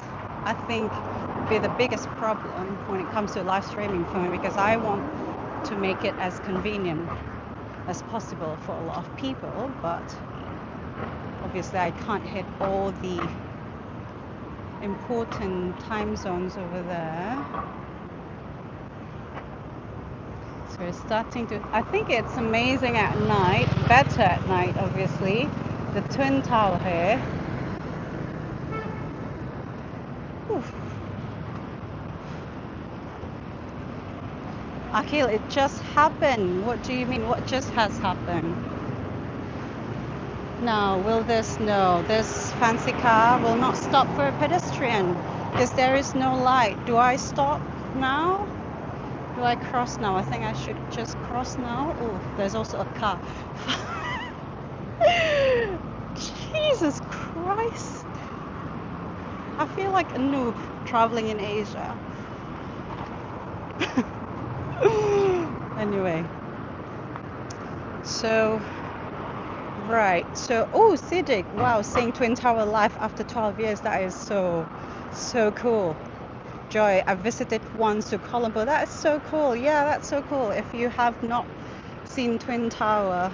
I think, would be the biggest problem when it comes to live streaming for me, because I want to make it as convenient as possible for a lot of people, but obviously I can't hit all the important time zones over there. So we're starting to, I think it's amazing at night, better at night obviously, the Twin Tower here. Oof. Akhil, it just happened. What do you mean? What just has happened? No, will this? No, this fancy car will not stop for a pedestrian because there is no light. Do I stop now? Do I cross now? I think I should just cross now. Oh, there's also a car. Jesus Christ. I feel like a noob traveling in Asia. Anyway, so right, so oh, Siddiq, wow, seeing Twin Tower live after 12 years, that is so cool. Joy, I visited once to Kuala Lumpur. That is so cool. Yeah, that's so cool. If you have not seen Twin Tower,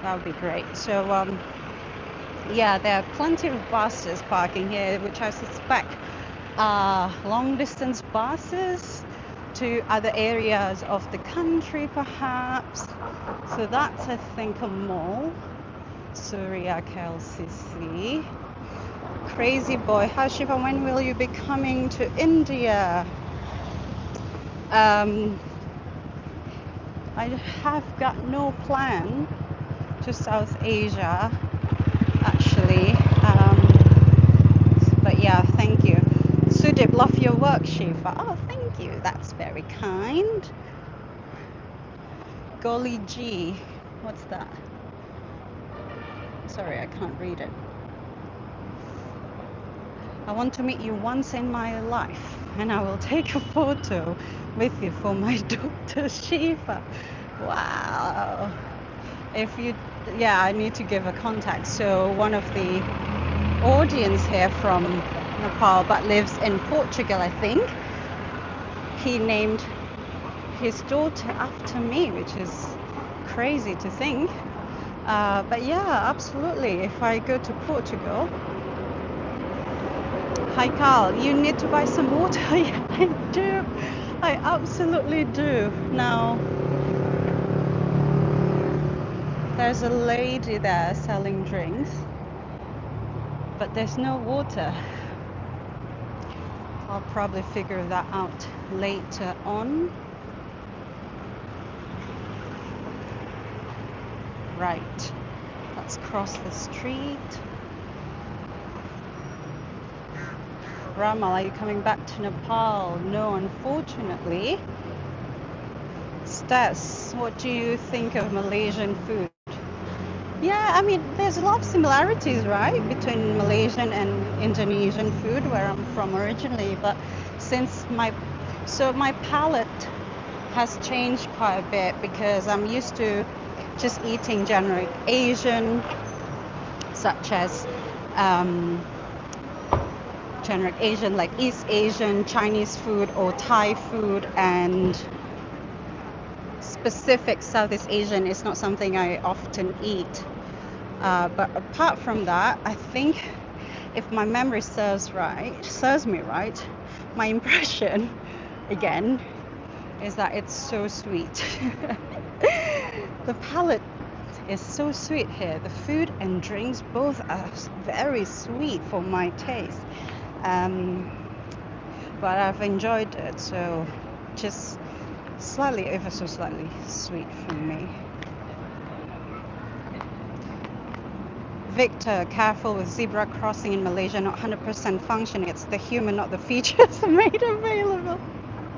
that would be great. So yeah, there are plenty of buses parking here, which I suspect are long distance buses to other areas of the country perhaps. So that's, I think, a mall. Surya KLCC. Crazy boy. Hi Shiva, when will you be coming to India? I have got no plan to South Asia actually. But yeah, thank you. Sudip, love your work, Shiva. Oh, thank you. That's very kind. Golly G. What's that? Sorry, I can't read it. I want to meet you once in my life and I will take a photo with you for my daughter Shiva. Wow. If you, yeah, I need to give a contact. So one of the audience here from Nepal but lives in Portugal, I think, he named his daughter after me, which is crazy to think. But yeah, absolutely. If I go to Portugal, hi Carl, you need to buy some water. Yeah, I do. I absolutely do. Now, there's a lady there selling drinks, but there's no water. I'll probably figure that out later on. Right, let's cross the street. Ramal, are you coming back to Nepal? No, unfortunately. Stas, what do you think of Malaysian food? Yeah, I mean, there's a lot of similarities, right, between Malaysian and Indonesian food, where I'm from originally. But since my palate has changed quite a bit because I'm used to just eating generic Asian, such as generic Asian, like East Asian, Chinese food or Thai food, and specific Southeast Asian is not something I often eat. But apart from that, I think if my memory serves me right, my impression, again, is that it's so sweet. The palate is so sweet here. The food and drinks both are very sweet for my taste. But I've enjoyed it, so just slightly, ever so slightly sweet for me. Victor, careful with zebra crossing in Malaysia, not 100% functioning. It's the human, not the features made available.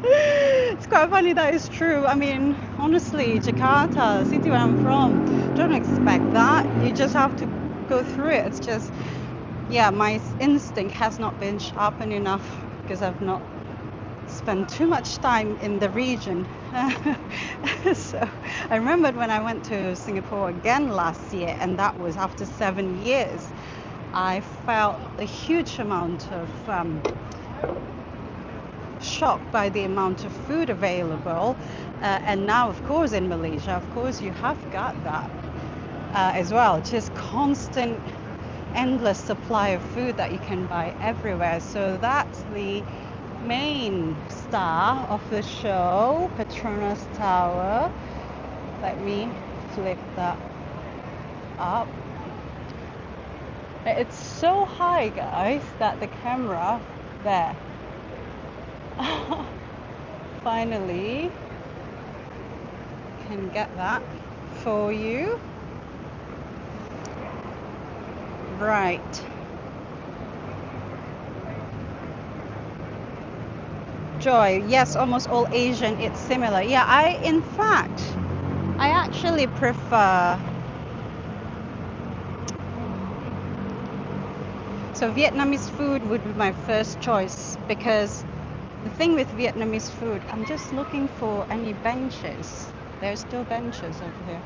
It's quite funny, that is true. I mean, honestly, Jakarta, city where I'm from, don't expect that. You just have to go through it. It's just, yeah, my instinct has not been sharpened enough because I've not spent too much time in the region. So I remembered when I went to Singapore again last year, and that was after 7 years. I felt a huge amount of shock by the amount of food available. And now, of course, in Malaysia, of course, you have got that as well. Just constant, endless supply of food that you can buy everywhere. So that's the main star of the show, Petronas Tower. Let me flip that up. It's so high, guys, that the camera there finally can get that for you. Right. Joy, yes, almost all Asian, it's similar. Yeah, in fact, I actually prefer, so Vietnamese food would be my first choice, because the thing with Vietnamese food, I'm just looking for any benches. There's still benches over here.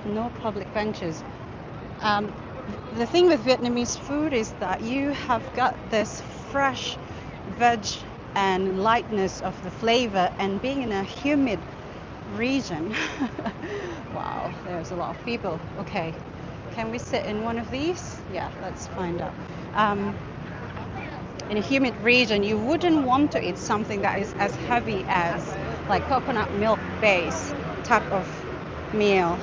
No public benches. Um, the thing with Vietnamese food is that you have got this fresh veg and lightness of the flavor, and being in a humid region. Wow, there's a lot of people. Okay, can we sit in one of these? Yeah, let's find out. In a humid region, you wouldn't want to eat something that is as heavy as like coconut milk base type of meal.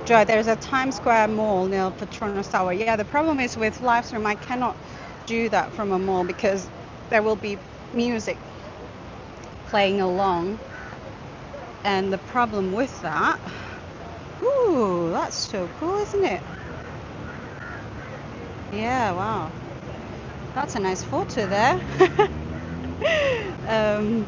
Joy, there's a Times Square mall near Petronas Tower. Yeah, the problem is with live stream, I cannot do that from a mall because there will be music playing along. And the problem with that, ooh, that's so cool, isn't it? Yeah, wow. That's a nice photo there. um,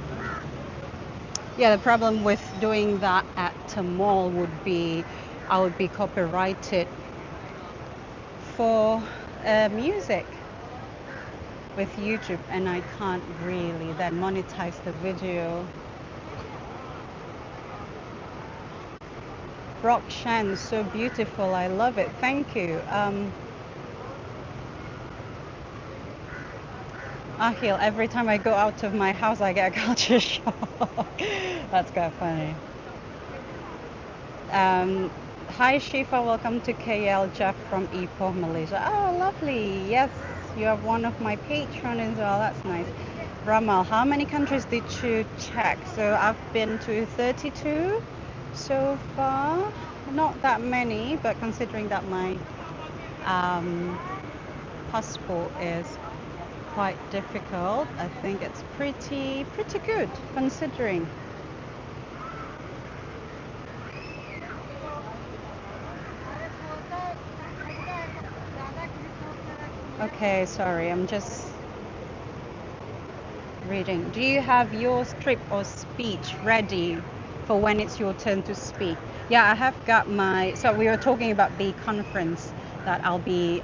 yeah, the problem with doing that at a mall would be I would be copyrighted for music with YouTube, and I can't really then monetize the video. Rock Shan, so beautiful, I love it, thank you. Akhil, every time I go out of my house I get a culture shock. That's kind of funny. Hi Shifa, welcome to KL. Jeff from Ipoh, Malaysia. Oh, lovely. Yes, you are one of my patrons as well. That's nice. Ramal, how many countries did you check? So I've been to 32 so far. Not that many, but considering that my passport is quite difficult, I think it's pretty good considering. Okay, sorry, I'm just reading. Do you have your script or speech ready for when it's your turn to speak? Yeah, I have got my, so we were talking about the conference that I'll be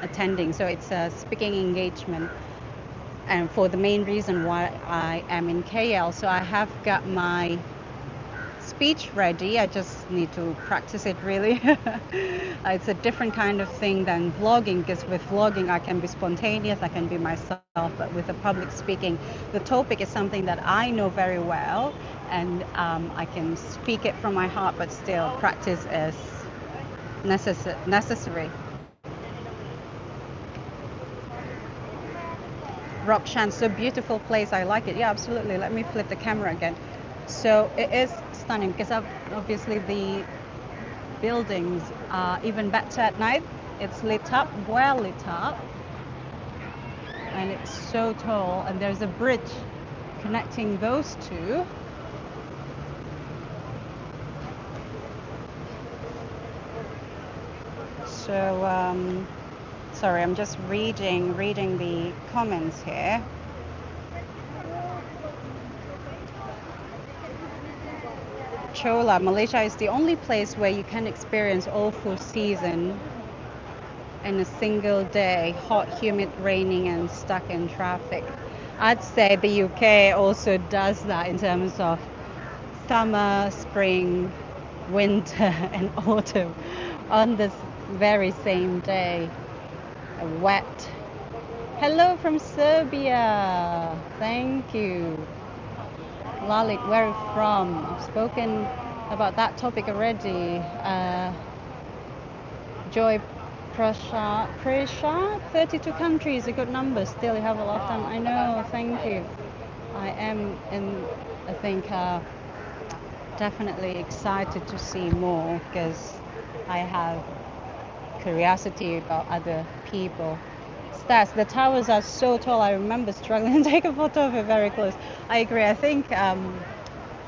attending. So it's a speaking engagement, and for the main reason why I am in KL. So I have got my speech ready. I just need to practice it really. It's a different kind of thing than vlogging, because with vlogging I can be spontaneous, I can be myself, but with the public speaking, the topic is something that I know very well, and I can speak it from my heart, but still practice is necessary. Rokshan, so beautiful place, I like it. Yeah, absolutely. Let me flip the camera again. So it is stunning because obviously the buildings are even better at night. It's lit up, well lit up, and it's so tall, and there's a bridge connecting those two. So, sorry, I'm just reading the comments here. Chola, Malaysia is the only place where you can experience all full season in a single day, hot, humid, raining, and stuck in traffic. I'd say the UK also does that in terms of summer, spring, winter, and autumn on this very same day. Wet. Hello from Serbia. Thank you. Lalik, where are you from? I've spoken about that topic already. Joy Prasad, 32 countries, a good number. Still, you have a lot of time. I know, thank you. I am, I think, definitely excited to see more because I have curiosity about other people. Stats, the towers are so tall. I remember struggling to take a photo of it very close. I agree. I think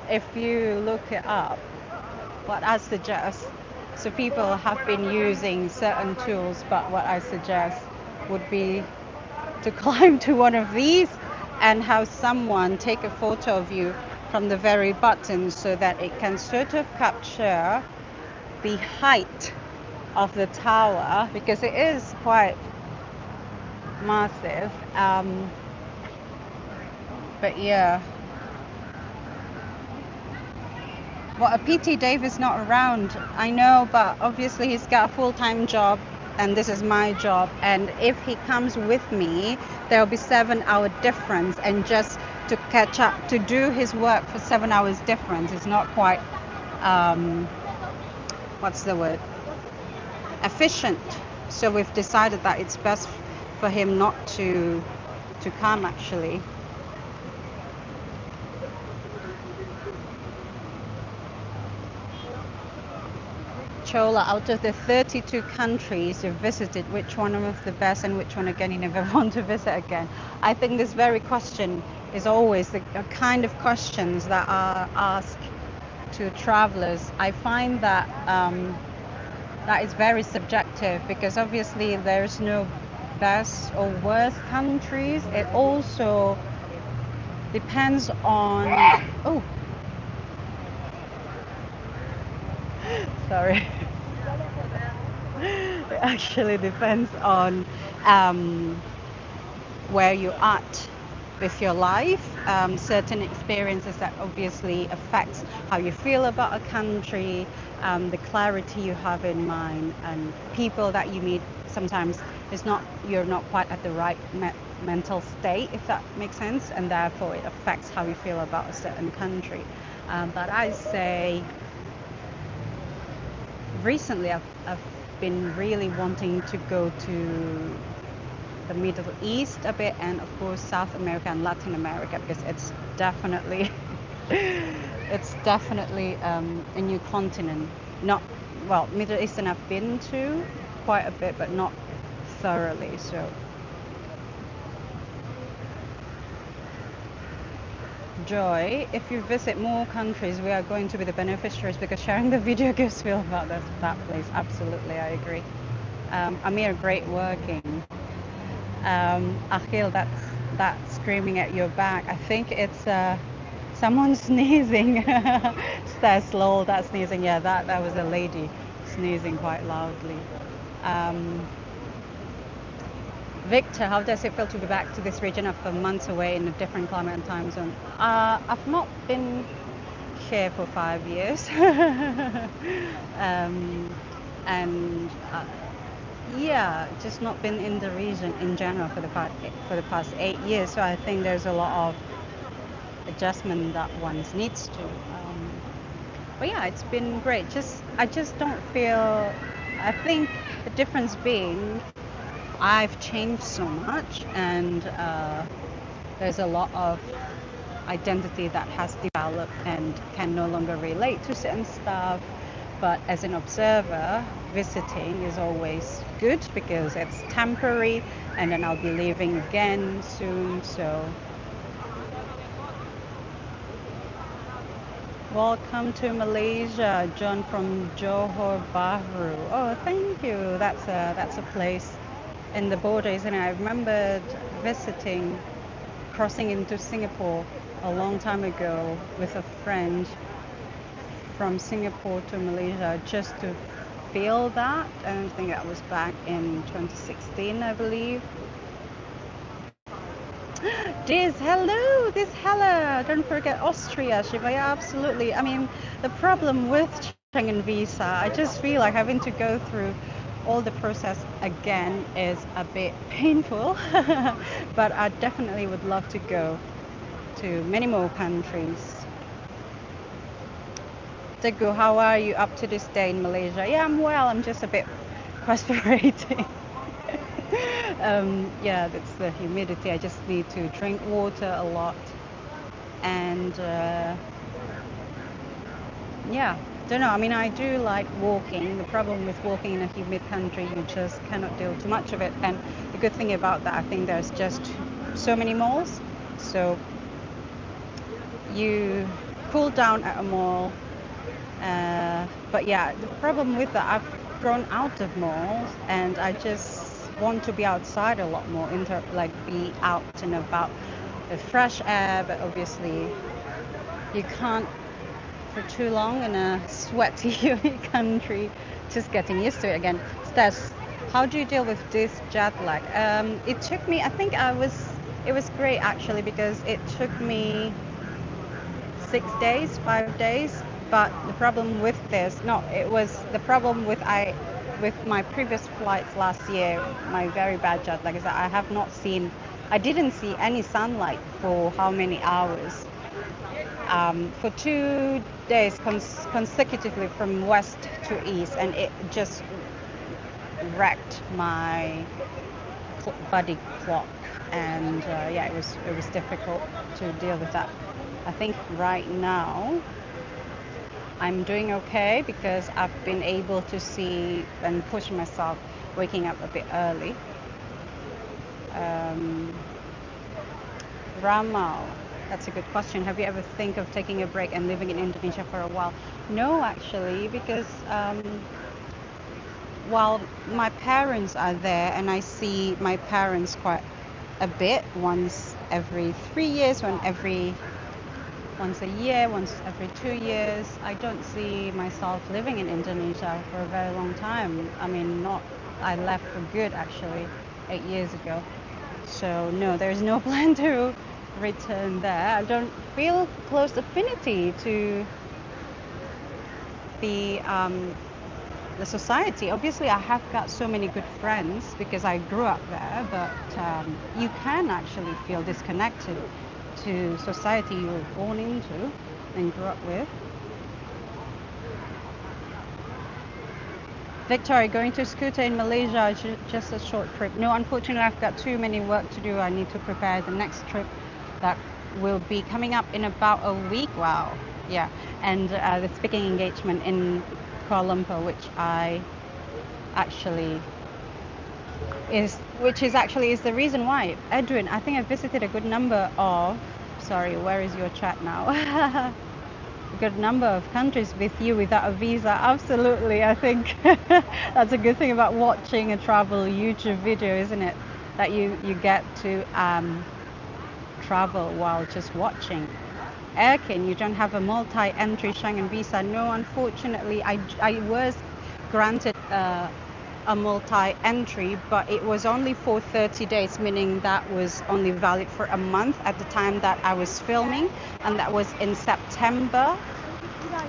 if you look it up, what I suggest, so people have been using certain tools, but what I suggest would be to climb to one of these and have someone take a photo of you from the very bottom so that it can sort of capture the height of the tower, because it is quite massive. But yeah, well, a PT Dave is not around, I know, but obviously he's got a full-time job and this is my job, and if he comes with me there'll be 7-hour difference, and just to catch up to do his work for 7 hours difference is not quite what's the word, efficient. So we've decided that it's best for him not to come actually. Chola, out of the 32 countries you've visited, which one was the best and which one again you never want to visit again? I think this very question is always the kind of questions that are asked to travelers. I find that that is very subjective, because obviously there's no best or worst countries. It also depends on, oh, sorry. It actually depends on where you're at with your life. Certain experiences that obviously affects how you feel about a country, the clarity you have in mind, and people that you meet. Sometimes you're not quite at the right mental state, if that makes sense, and therefore it affects how you feel about a certain country. But I say recently I've been really wanting to go to the Middle East a bit, and of course South America and Latin America, because it's definitely a new continent. Not, well, Middle Eastern I've been to quite a bit, but not thoroughly. So Joy, if you visit more countries, we are going to be the beneficiaries, because sharing the video gives feel about that place. Absolutely, I agree. Amir, great working. Akhil, that's screaming at your back. I think it's someone sneezing. Stay slow, that sneezing. Yeah, that was a lady sneezing quite loudly. Victor, how does it feel to be back to this region after months away in a different climate and time zone? I've not been here for 5 years. And yeah, just not been in the region in general for the past 8 years. So I think there's a lot of adjustment that one needs to. But yeah, it's been great. I just don't feel. I think the difference being, I've changed so much, and there's a lot of identity that has developed and can no longer relate to certain stuff. But as an observer, visiting is always good because it's temporary, and then I'll be leaving again soon. So Welcome to Malaysia, John from Johor Bahru. Oh, thank you. That's a place in the border, isn't it? I remembered visiting, crossing into Singapore a long time ago with a friend from Singapore to Malaysia just to feel that. And I think that was back in 2016, I believe. This Hella. Don't forget Austria, Shiva. Yeah, absolutely. I mean, the problem with Schengen visa, I just feel like having to go through all the process again is a bit painful. But I definitely would love to go to many more countries. Teguh, how are you up to this day in Malaysia? Yeah, I'm well. I'm just a bit perspiring. Yeah, that's the humidity. I just need to drink water a lot. And yeah, don't know. I mean, I do like walking. The problem with walking in a humid country, you just cannot do too much of it. And the good thing about that, I think there's just so many malls. So you cool down at a mall. But yeah, the problem with that, I've grown out of malls and I just want to be outside a lot more, like be out and about the fresh air. But obviously, you can't for too long in a sweaty, humid country. Just getting used to it again. Stas, how do you deal with this jet lag? It took me. I think It was great actually because it took me 6 days, 5 days. But the problem with this, no, it was the problem with my previous flights last year. My very bad jet lag is that I didn't see any sunlight for how many hours? For 2 days consecutively from west to east, and it just wrecked my body clock. And yeah, it was difficult to deal with that. I think right now I'm doing okay because I've been able to see and push myself waking up a bit early. Um, Ramal, that's a good question. Have you ever think of taking a break and living in Indonesia for a while? No, actually, because while my parents are there and I see my parents quite a bit, once every 3 years, once a year, once every 2 years. I don't see myself living in Indonesia for a very long time. I mean, not, I left for good actually 8 years ago. So no, there's no plan to return there. I don't feel close affinity to the um, the society. Obviously, I have got so many good friends because I grew up there, but you can actually feel disconnected to society you were born into and grew up with. Victoria, going to scooter in Malaysia, just a short trip. No, unfortunately, I've got too many work to do. I need to prepare the next trip that will be coming up in about a week. Wow, yeah, and the speaking engagement in Kuala Lumpur, actually which is actually is the reason why. Edwin, I think I visited a good number of. Sorry, where is your chat now? A good number of countries with you without a visa. Absolutely, I think that's a good thing about watching a travel YouTube video, isn't it? That you get to travel while just watching. Erkin, you don't have a multi-entry Schengen visa. No, unfortunately, I was granted a multi-entry, but it was only for 30 days, meaning that was only valid for a month at the time that I was filming, and that was in September.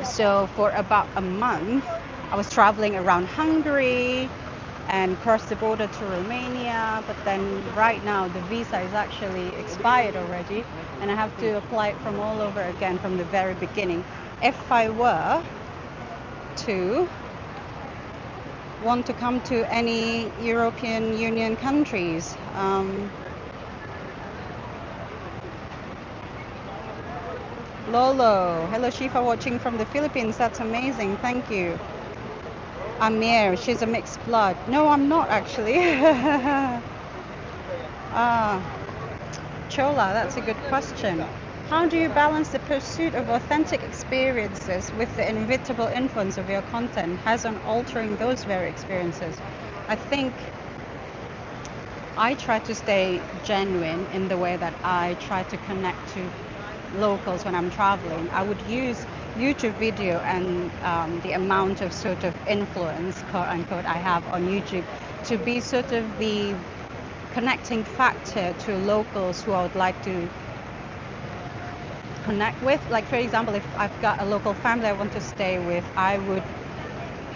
So for about a month, I was traveling around Hungary and crossed the border to Romania. But then right now, the visa is actually expired already, and I have to apply it from all over again from the very beginning. If I were to want to come to any European Union countries, Lolo, hello Shifa, watching from the Philippines. That's amazing. Thank you. Amir, she's a mixed blood. No, I'm not actually. Ah, Chola, that's a good question. How do you balance the pursuit of authentic experiences with the inevitable influence of your content has on altering those very experiences? I think I try to stay genuine in the way that I try to connect to locals when I'm traveling. I would use YouTube video and the amount of sort of influence, quote unquote, I have on YouTube to be sort of the connecting factor to locals who I would like to connect with. Like, for example, if I've got a local family I want to stay with, I would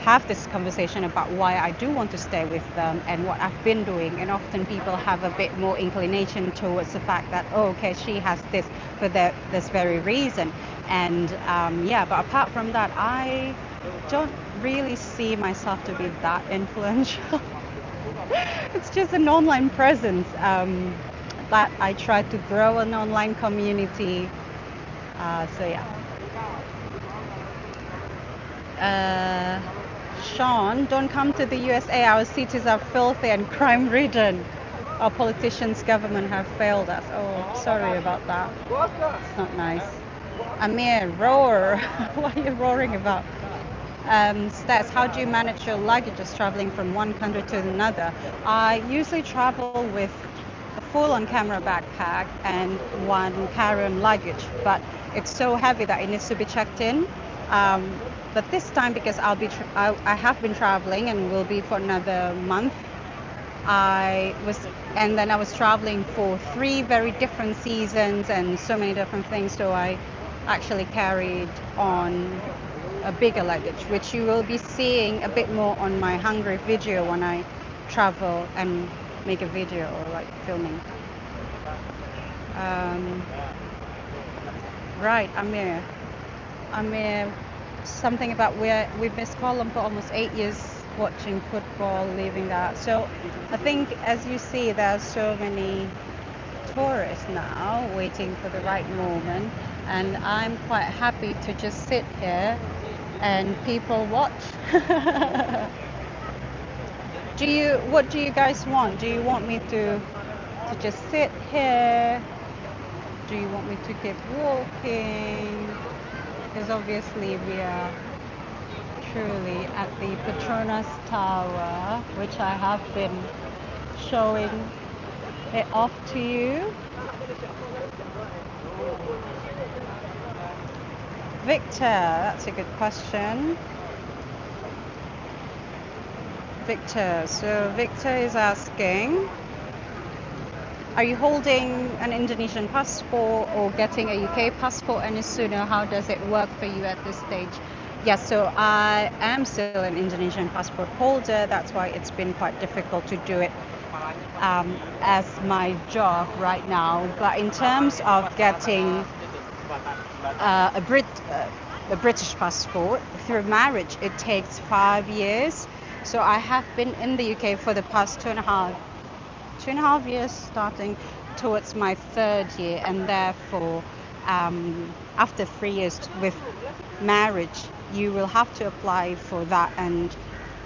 have this conversation about why I do want to stay with them and what I've been doing. And often people have a bit more inclination towards the fact that, oh, okay, she has this for this very reason. And yeah, but apart from that, I don't really see myself to be that influential. It's just an online presence that I try to grow an online community. So yeah. Sean, don't come to the USA. Our cities are filthy and crime-ridden. Our politicians' government have failed us. Oh, sorry about that. It's not nice. Amir, roar. What are you roaring about? Stats, how do you manage your luggage just traveling from one country to another? I usually travel with a full-on camera backpack and one carry-on luggage, but it's so heavy that it needs to be checked in. But this time, because I have been traveling and will be for another month, and then I was traveling for 3 very different seasons and so many different things. So I actually carried on a bigger luggage, which you will be seeing a bit more on my Hungary video when I travel and make a video or like filming. Right, Amir, something about we've missed Kuala Lumpur almost 8 years watching football, leaving that. So I think, as you see, there are so many tourists now waiting for the right moment, and I'm quite happy to just sit here and people watch. What do you guys want? Do you want me to just sit here? Do you want me to keep walking? Because obviously we are truly at the Petronas Tower, which I have been showing it off to you. Victor, that's a good question. Victor, so Victor is asking, are you holding an Indonesian passport or getting a UK passport any sooner? How does it work for you at this stage? Yes, so I am still an Indonesian passport holder. That's why it's been quite difficult to do it as my job right now. But in terms of getting a British passport through marriage, it takes 5 years. So I have been in the UK for the past 2.5 years, starting towards my 3rd year, and therefore after 3 years with marriage, you will have to apply for that and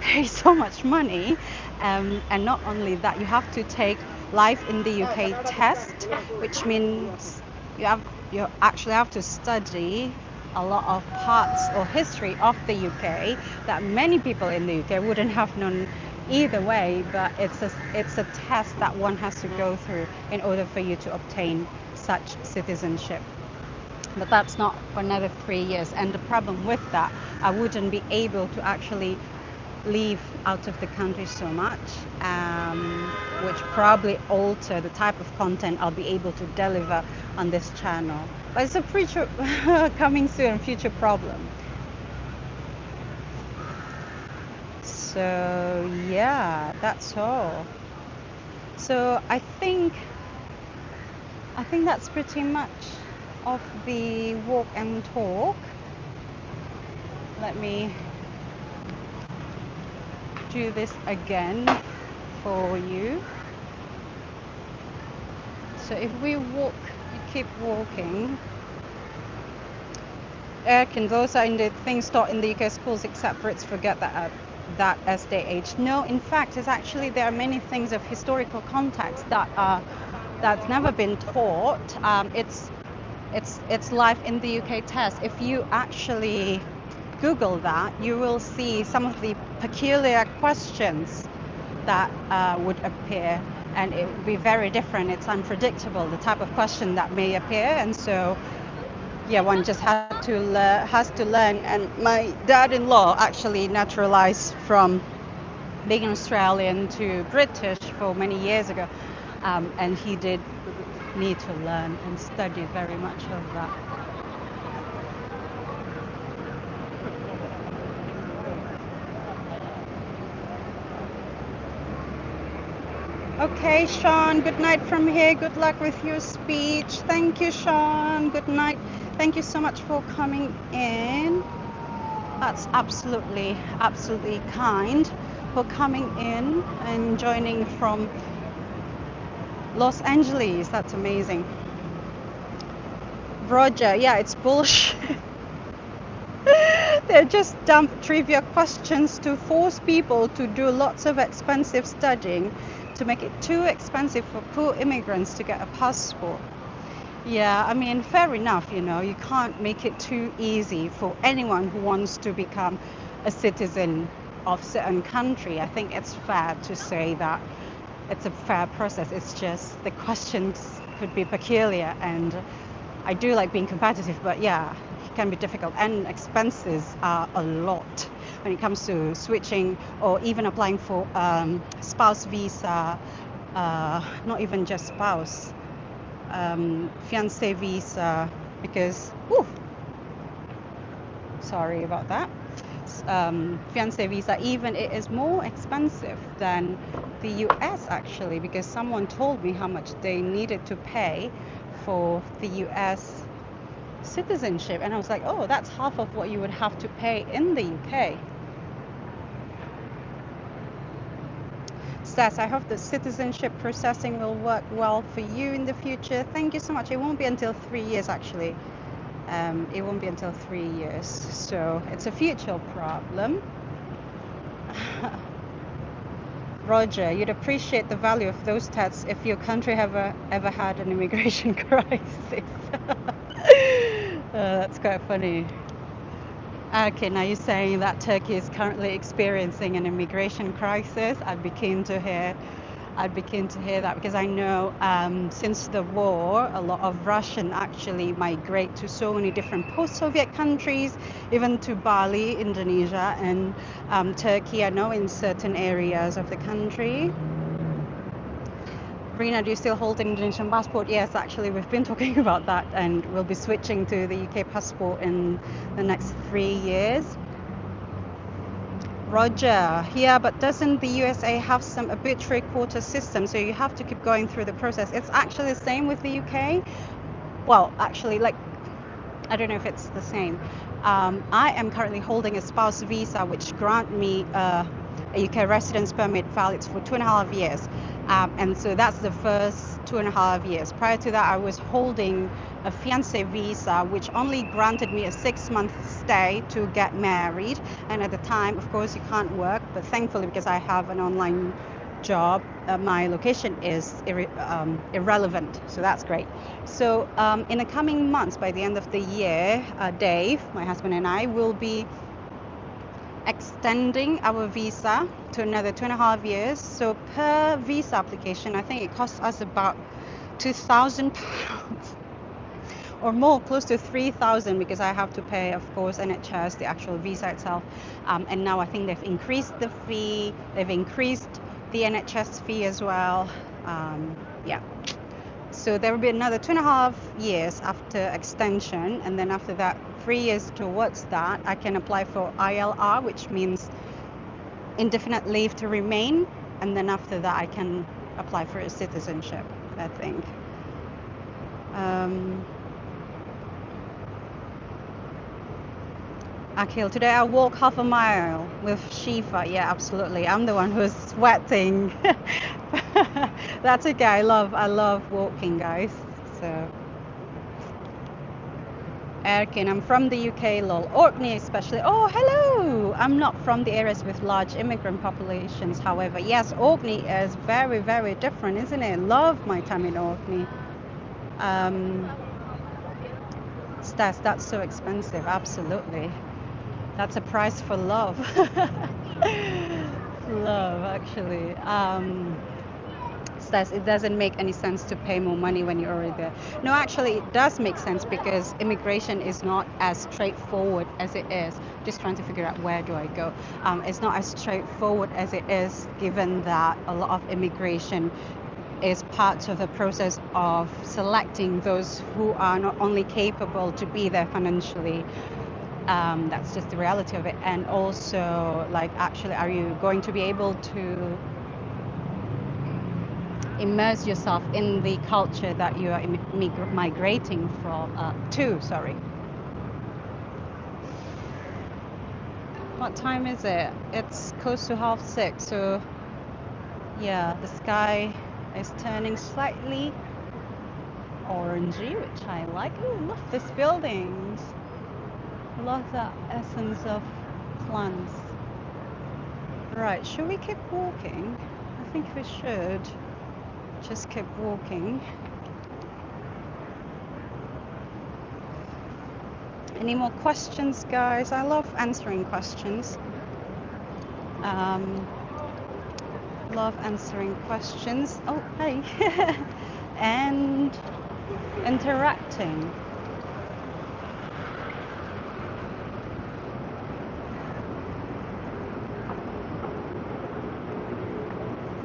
pay so much money. And not only that, you have to take life in the UK test, which means you actually have to study a lot of parts or history of the UK that many people in the UK wouldn't have known either way, but it's a test that one has to go through in order for you to obtain such citizenship. But that's not for another 3 years, and the problem with that, I wouldn't be able to actually leave out of the country so much, which probably alter the type of content I'll be able to deliver on this channel. But it's a future coming soon future problem. So yeah, that's all. So I think that's pretty much of the walk and talk. Let me do this again for you. So if we walk, you keep walking. Erkin, those are in the things taught in the UK schools, except Brits forget that as they age. No, in fact, it's actually there are many things of historical context that's never been taught. It's It's live in the UK test. If you actually Google that, you will see some of the peculiar questions that would appear, and it would be very different. It's unpredictable, the type of question that may appear, and so yeah, one just has to learn. And my dad-in-law actually naturalized from being Australian to British for many years ago, and he did need to learn and study very much of that. Okay, Sean, good night from here. Good luck with your speech. Thank you, Sean. Good night. Thank you so much for coming in. That's absolutely kind for coming in and joining from Los Angeles. That's amazing. Roger, yeah, it's bullshit. They're just dumb trivia questions to force people to do lots of expensive studying to make it too expensive for poor immigrants to get a passport. Yeah, I mean, fair enough, you know, you can't make it too easy for anyone who wants to become a citizen of certain country. I think it's fair to say that it's a fair process. It's just the questions could be peculiar, and I do like being competitive, but yeah, it can be difficult, and expenses are a lot when it comes to switching or even applying for spouse visa, not even just spouse, fiance visa, because, sorry about that. Fiance visa, even it is more expensive than the US actually, because someone told me how much they needed to pay for the US citizenship, and I was like, oh, that's half of what you would have to pay in the UK. Stas, I hope the citizenship processing will work well for you in the future. Thank you so much. It won't be until 3 years actually. It won't be until 3 years, so it's a future problem. Roger, you'd appreciate the value of those tests if your country ever had an immigration crisis. That's quite funny. Okay, now you're saying that Turkey is currently experiencing an immigration crisis. I'd be keen to hear that, because I know since the war, a lot of Russian actually migrate to so many different post-Soviet countries, even to Bali, Indonesia, and Turkey, I know, in certain areas of the country. Rina, do you still hold an Indonesian passport? Yes, actually, we've been talking about that, and we'll be switching to the UK passport in the next 3 years. Roger, yeah, but doesn't the USA have some arbitrary quota system? So you have to keep going through the process. It's actually the same with the UK. Well, actually, like, I don't know if it's the same. I am currently holding a spouse visa, which grant me a UK residence permit valid for 2.5 years. And so that's the first 2.5 years. Prior to that, I was holding a fiancé visa, which only granted me a 6-month stay to get married. And at the time, of course, you can't work, but thankfully, because I have an online job, my location is irrelevant, so that's great. So in the coming months, by the end of the year, Dave, my husband, and I will be extending our visa to another 2.5 years. So per visa application, I think it costs us about £2,000 or more, close to 3,000, because I have to pay, of course, NHS, the actual visa itself. And now I think they've increased the fee, they've increased the NHS fee as well. Yeah. So there will be another 2.5 years after extension, and then after that, 3 years towards that, I can apply for ILR, which means indefinite leave to remain, and then after that, I can apply for a citizenship, I think. Akhil, today I walk half a mile with Shifa. Yeah, absolutely. I'm the one who's sweating. That's okay. I love walking, guys. So, Erkin, I'm from the UK, lol. Orkney especially. Oh, hello. I'm not from the areas with large immigrant populations, however. Yes, Orkney is very, very different, isn't it? Love my time in Orkney. Stas, that's so expensive. Absolutely. That's a price for love. Love, actually. Says it doesn't make any sense to pay more money when you're already there. No, actually, it does make sense because immigration is not as straightforward as it is. Just trying to figure out where do I go. It's not as straightforward as it is, given that a lot of immigration is part of the process of selecting those who are not only capable to be there financially. That's just the reality of it. And also, like, actually, are you going to be able to immerse yourself in the culture that you are migrating from to? Sorry. What time is it? It's close to 6:30. So yeah, the sky is turning slightly orangey, which I like. Ooh, look, these buildings. Love that essence of plants. Right, should we keep walking? I think we should just keep walking. Any more questions, guys? I love answering questions. Um, love answering questions. Oh, hey. And interacting.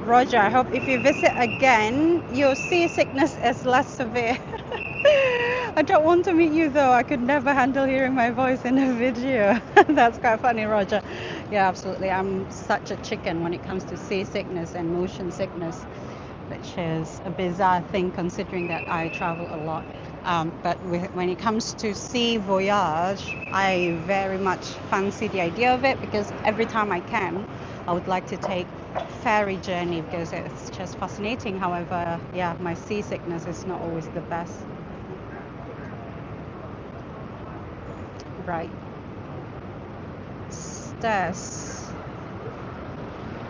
Roger, I hope if you visit again, your seasickness is less severe. I don't want to meet you though. I could never handle hearing my voice in a video. That's quite funny, Roger. Yeah, absolutely. I'm such a chicken when it comes to seasickness and motion sickness, which is a bizarre thing considering that I travel a lot. But when it comes to sea voyage, I very much fancy the idea of it because every time I can, I would like to take ferry journey because it's just fascinating. However, yeah, my seasickness is not always the best. Right. Stas.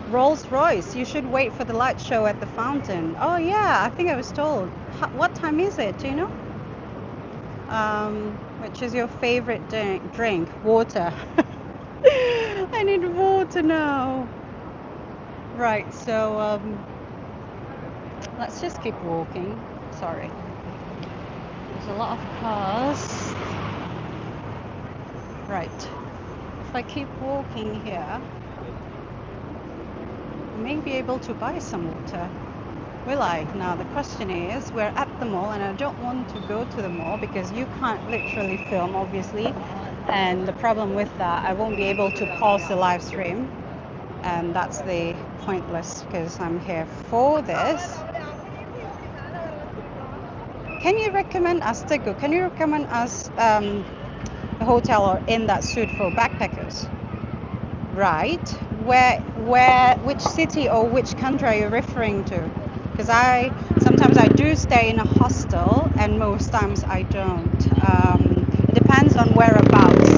Rolls Royce, you should wait for the light show at the fountain. Oh yeah, I think I was told. What time is it? Do you know? Which is your favorite drink? Water. I need water now. Right, so let's just keep walking. Sorry. There's a lot of cars. Right. If I keep walking here, I may be able to buy some water. Will I? Now the question is, we're at the mall and I don't want to go to the mall because you can't literally film, obviously. And the problem with that, I won't be able to pause the live stream. And that's the pointless because I'm here for this. Can you recommend us, Teguh, can you recommend us a hotel or inn that's suit for backpackers? Right. Which city or which country are you referring to? Because sometimes I do stay in a hostel and most times I don't. It depends on whereabouts.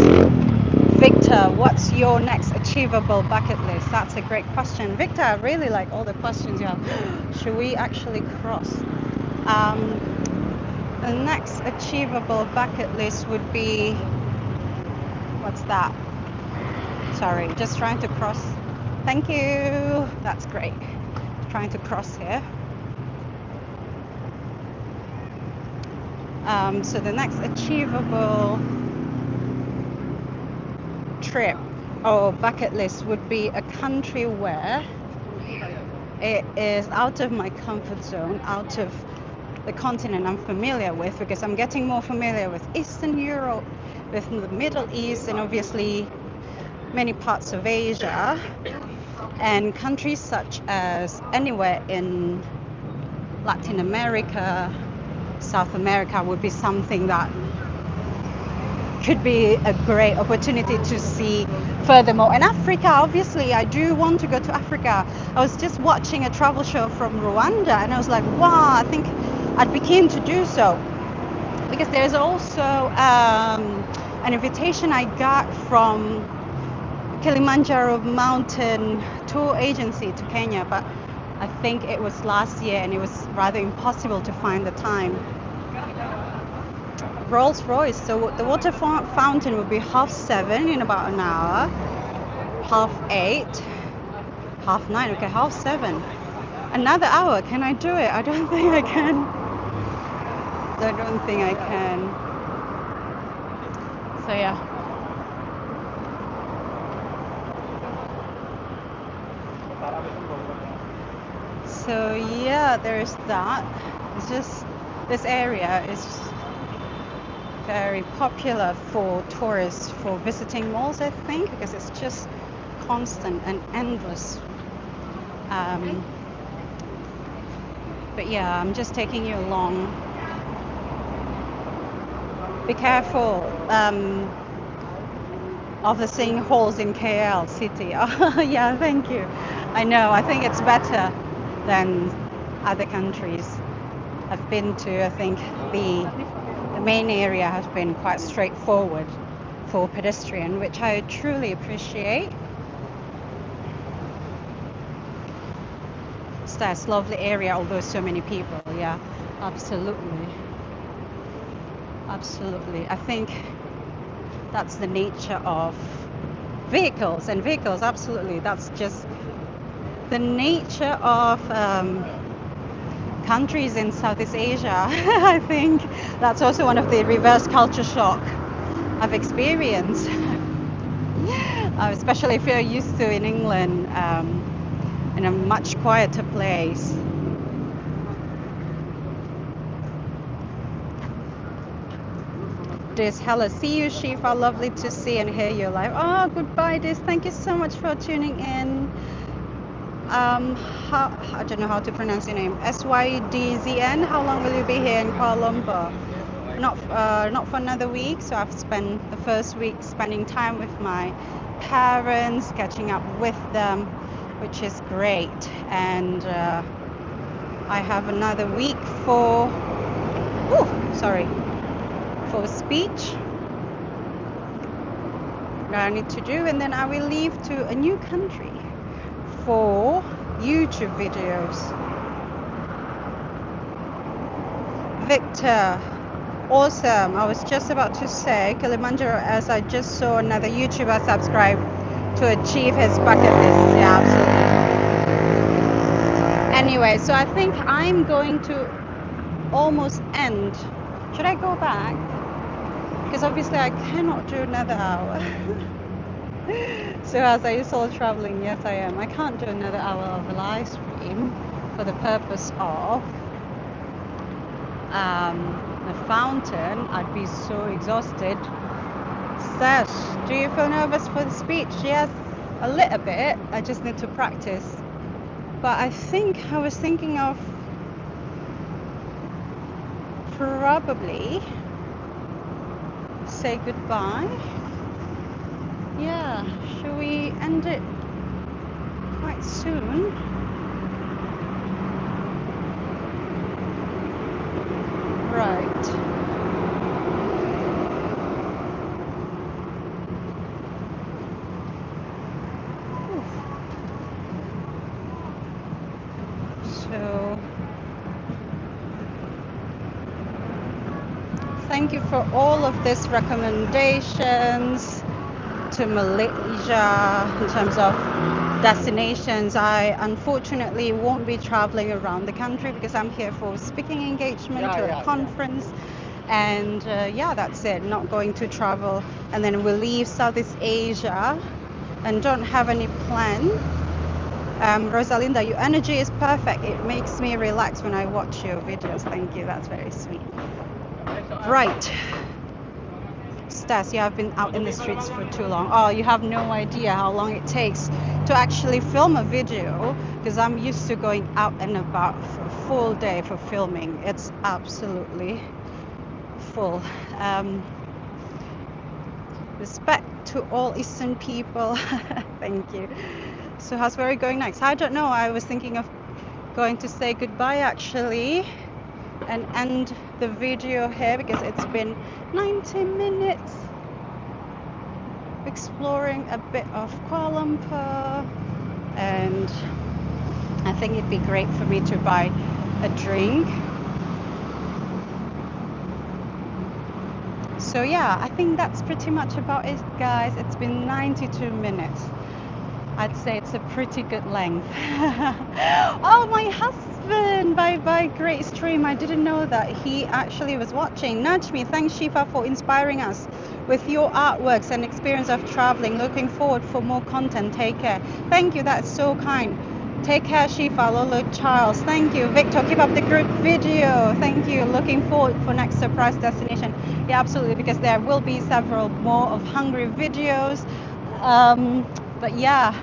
Victor, what's your next achievable bucket list? That's a great question. Victor, I really like all the questions you have. Should we actually cross? Um, the next achievable bucket list would be, what's that? Sorry, just trying to cross. Thank you. That's great. Trying to cross here. So the next achievable trip or bucket list would be a country where it is out of my comfort zone, out of the continent I'm familiar with, because I'm getting more familiar with Eastern Europe, with the Middle East, and obviously many parts of Asia, and countries such as anywhere in Latin America, South America would be something that could be a great opportunity to see furthermore. And Africa, obviously, I do want to go to Africa. I was just watching a travel show from Rwanda and I was like, wow, I think I'd be keen to do so. Because there's also an invitation I got from Kilimanjaro mountain tour agency to Kenya, but I think it was last year and it was rather impossible to find the time. Rolls Royce. So the water fountain will be 7:30 in about an hour. 8:30. 9:30. Okay, 7:30. Another hour. Can I do it? I don't think I can. I don't think I can. So yeah. So yeah, there's that. It's just this area is very popular for tourists for visiting malls, I think, because it's just constant and endless. But yeah, I'm just taking you along. Be careful of the sinkholes in KL city. Oh, yeah, thank you. I know, I think it's better than other countries I've been to. I think the main area has been quite straightforward for pedestrian, which I truly appreciate. It's a lovely area, although so many people. Yeah, absolutely. Absolutely. I think that's the nature of vehicles, and vehicles, absolutely. That's just the nature of countries in Southeast Asia. I think that's also one of the reverse culture shock I've experienced. Especially if you're used to in England, in a much quieter place. Dis, hello, see you, Shifa. Lovely to see and hear you live. Oh, goodbye, Dis. Thank you so much for tuning in. I don't know how to pronounce your name. SYDZN. How long will you be here in Kuala Lumpur? Not for another week. So I've spent the first week spending time with my parents, catching up with them, which is great. And I have another week for speech that I need to do, and then I will leave to a new country for YouTube videos. Victor, awesome. I was just about to say Kilimanjaro, as I just saw another YouTuber subscribe to achieve his bucket list. Yeah, absolutely. Anyway, so I think I'm going to almost end. Should I go back? Because obviously I cannot do another hour. So as I saw traveling, yes I am. I can't do another hour of a live stream for the purpose of the fountain. I'd be so exhausted. Sash, do you feel nervous for the speech? Yes, a little bit. I just need to practice. But I think I was thinking of probably say goodbye. Yeah, should we end it quite soon? Right. So thank you for all of these recommendations to Malaysia in terms of destinations. I unfortunately won't be traveling around the country because I'm here for speaking engagement to a conference. And yeah, that's it. Not going to travel. And then we'll leave Southeast Asia and don't have any plan. Rosalinda, your energy is perfect. It makes me relax when I watch your videos. Thank you. That's very sweet. Right. Stas, you have been out in the streets for too long. Oh, you have no idea how long it takes to actually film a video, because I'm used to going out and about for a full day for filming. It's absolutely full. Respect to all Eastern people. Thank you. So how's Very going next? I don't know. I was thinking of going to say goodbye actually and end the video here because it's been 90 minutes exploring a bit of Kuala Lumpur, and I think it'd be great for me to buy a drink. So yeah, I think that's pretty much about it, guys. It's been 92 minutes. I'd say it's a pretty good length. Oh, my husband! Bye bye, great stream. I didn't know that he actually was watching. Nudge me. Thanks, Shifa, for inspiring us with your artworks and experience of traveling. Looking forward for more content. Take care. Thank you. That's so kind. Take care, Shifa, Lolo, Charles. Thank you, Victor. Keep up the good video. Thank you. Looking forward for next surprise destination. Yeah, absolutely, because there will be several more of hungry videos. But yeah,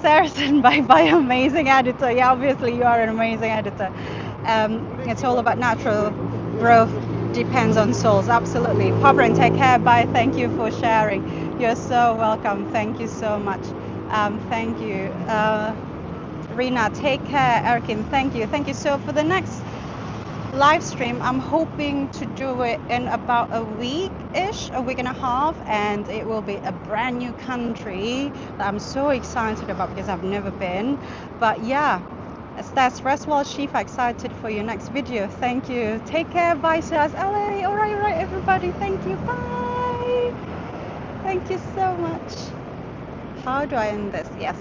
Saracen, bye bye, amazing editor. Yeah, obviously you are an amazing editor. It's all about natural growth, depends on souls. Absolutely. Pabrin, take care. Bye. Thank you for sharing. You're so welcome. Thank you so much. Thank you. Rina, take care. Erkin, thank you. Thank you. So for the next live stream, I'm hoping to do it in about a week-ish, a week and a half, and it will be a brand new country that I'm so excited about because I've never been. But yeah, that's rest well, Shifa. Excited for your next video. Thank you. Take care. Bye, Shaz. LA. All right, everybody. Thank you. Bye. Thank you so much. How do I end this? Yes.